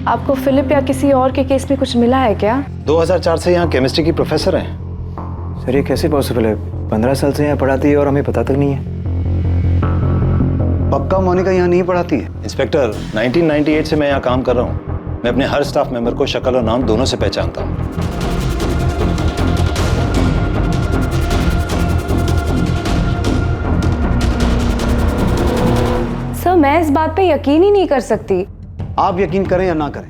[SPEAKER 5] आपको फिलिप या किसी और के केस में कुछ मिला है क्या?
[SPEAKER 14] 2004 से यहाँ केमिस्ट्री की प्रोफेसर हैं।
[SPEAKER 17] सर, ये कैसे पॉसिबल है? 15 साल से यहाँ पढ़ाती है और हमें पता तक नहीं है। पक्का मोनिका यहाँ नहीं पढ़ाती है?
[SPEAKER 14] इंस्पेक्टर, 1998 से मैं यहाँ काम कर रहा हूँ। मैं अपने हर स्टाफ मेंबर को शक्ल और नाम दोनों से पहचानता हूँ।
[SPEAKER 5] सर, मैं इस बात पे यकीन ही नहीं कर सकती।
[SPEAKER 15] आप यकीन करें या ना करें,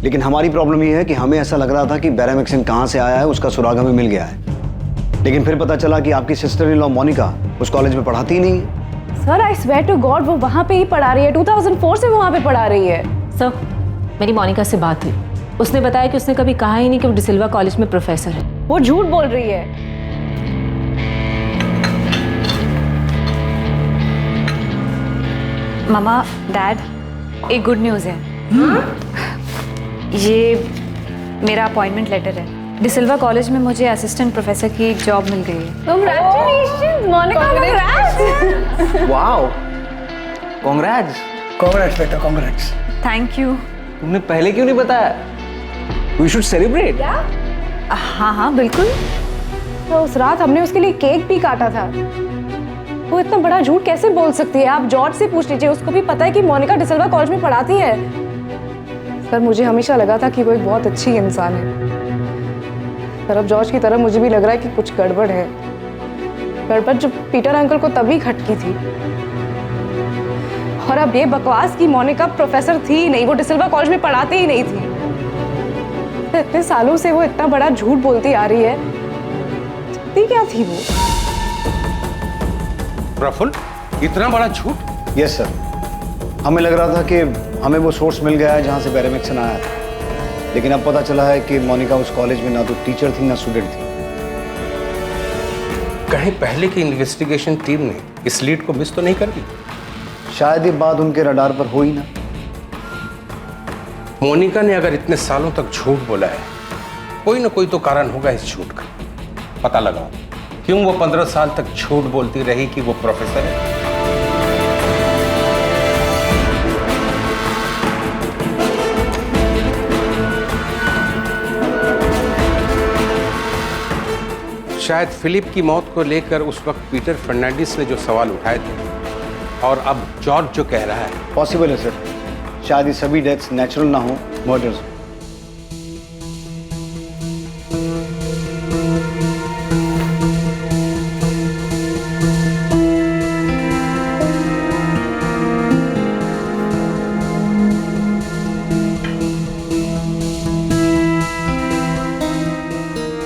[SPEAKER 15] लेकिन हमारी प्रॉब्लम ये है कि हमें ऐसा लग रहा था कि बैरामेक्सिन कहाँ से आया है उसका सुराग हमें मिल गया है, लेकिन फिर पता चला कि आपकी सिस्टर इन लॉ मोनिका उस कॉलेज में पढ़ाती ही नहीं है।
[SPEAKER 5] Sir I swear to God वो वहाँ पे ही पढ़ा रही है, 2004 से वो वहाँ पे पढ़ा रही है।
[SPEAKER 4] सर मेरी मोनिका से बात हुई, उसने बताया कि उसने कभी कहा ही नहीं कि वो डिसिल्वा कॉलेज में प्रोफेसर है।
[SPEAKER 5] वो झूठ बोल रही है।
[SPEAKER 9] मामा, डैड, एक गुड न्यूज़ है। ये मेरा अपॉइंटमेंट लेटर है। डिसिल्वा कॉलेज में मुझे असिस्टेंट प्रोफेसर की जॉब मिल गई है।
[SPEAKER 5] Congratulations, Monica, congrats!
[SPEAKER 17] Wow, congrats.
[SPEAKER 8] Congrats बेटा, कांग्रेट्स।
[SPEAKER 9] Thank you.
[SPEAKER 17] तुमने पहले क्यों नहीं बताया? We should celebrate.
[SPEAKER 9] हाँ हाँ बिल्कुल।
[SPEAKER 5] तो उस रात हमने उसके लिए केक भी काटा था। वो इतना बड़ा झूठ कैसे बोल सकती है? आप जॉर्ज से पूछ लीजिए, उसको भी पता है कि मोनिका डिसिल्वा कॉलेज में पढ़ाती है। सर मुझे हमेशा लगा था कि वो एक बहुत अच्छी इंसान है, पर अब जॉर्ज की तरह मुझे भी लग रहा है कि कुछ गड़बड़ है। गड़बड़ जो पीटर अंकल को तभी खटकी थी, और अब ये बकवास की मोनिका प्रोफेसर थी ही नहीं, वो डिसिल्वा कॉलेज में पढ़ाती ही नहीं थी। इतने सालों से वो इतना बड़ा झूठ बोलती आ रही है, सकती क्या थी वो?
[SPEAKER 6] प्रफुल्ल, इतना बड़ा झूठ?
[SPEAKER 15] यस सर, हमें लग रहा था कि हमें वो सोर्स मिल गया है जहाँ से बैरामेक्सिन आया था, लेकिन अब पता चला है कि मोनिका उस कॉलेज में ना तो टीचर थी ना स्टूडेंट थी।
[SPEAKER 6] कहीं पहले की इन्वेस्टिगेशन टीम ने इस लीड को मिस तो नहीं कर दी?
[SPEAKER 15] शायद ये बात उनके रडार पर हो ही ना।
[SPEAKER 6] मोनिका ने अगर इतने सालों तक झूठ बोला है, कोई ना कोई तो कारण होगा इस झूठ का। पता लगाओ क्यों वो 15 साल तक झूठ बोलती रही कि वो प्रोफेसर है। शायद फिलिप की मौत को लेकर उस वक्त पीटर फर्नांडिस ने जो सवाल उठाए थे, और अब जॉर्ज जो कह रहा है,
[SPEAKER 15] पॉसिबल है सर। शायद ये सभी डेथ्स नेचुरल ना हो, मर्डर्स हो।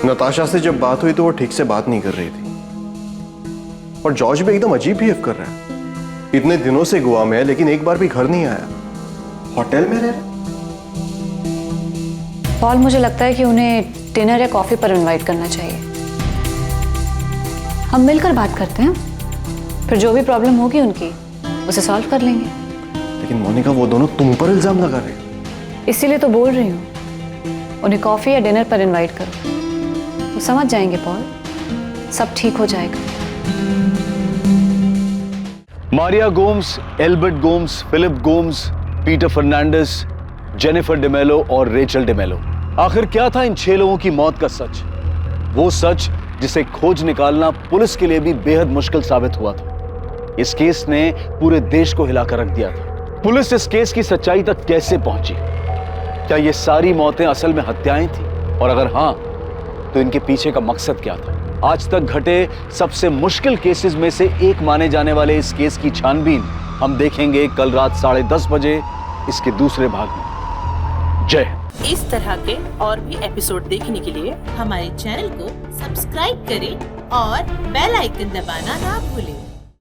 [SPEAKER 16] नताशा से जब बात हुई तो वो ठीक से बात नहीं कर रही थी, और जॉर्ज भी एकदम अजीब बिहेव कर रहा है। इतने दिनों से गोवा में है, लेकिन एक बार भी घर नहीं आया, होटल में रह रहा।
[SPEAKER 9] पॉल, मुझे लगता है कि उन्हें डिनर या कॉफी पर इनवाइट करना चाहिए। हम मिलकर बात करते हैं, फिर जो भी प्रॉब्लम होगी उनकी उसे सॉल्व कर लेंगे।
[SPEAKER 16] लेकिन मोनिका, वो दोनों तुम पर इल्जाम लगा रहे हैं।
[SPEAKER 9] इसीलिए तो बोल रही हूँ, उन्हें कॉफी या डिनर पर इनवाइट करो, वो समझ जाएंगे पॉल, सब ठीक हो जाएगा।
[SPEAKER 3] Maria Gomes, Albert Gomes, Philip Gomes, Peter Fernandes, Jennifer Demello और रेचल डेमेलो। आखिर क्या था इन 6 लोगों की मौत का सच? वो सच जिसे खोज निकालना पुलिस के लिए भी बेहद मुश्किल साबित हुआ था। इस केस ने पूरे देश को हिलाकर रख दिया था। पुलिस इस केस की सच्चाई तक कैसे पहुंची? क्या ये सारी मौतें असल में हत्याएं थी? और अगर हां, तो इनके पीछे का मकसद क्या था? आज तक घटे सबसे मुश्किल केसेस में से एक माने जाने वाले इस केस की छानबीन हम देखेंगे कल रात 10:30 बजे इसके दूसरे भाग में। जय हिंद।
[SPEAKER 19] इस तरह के और भी एपिसोड देखने के लिए हमारे चैनल को सब्सक्राइब करें और बेल आइकन दबाना ना भूलें।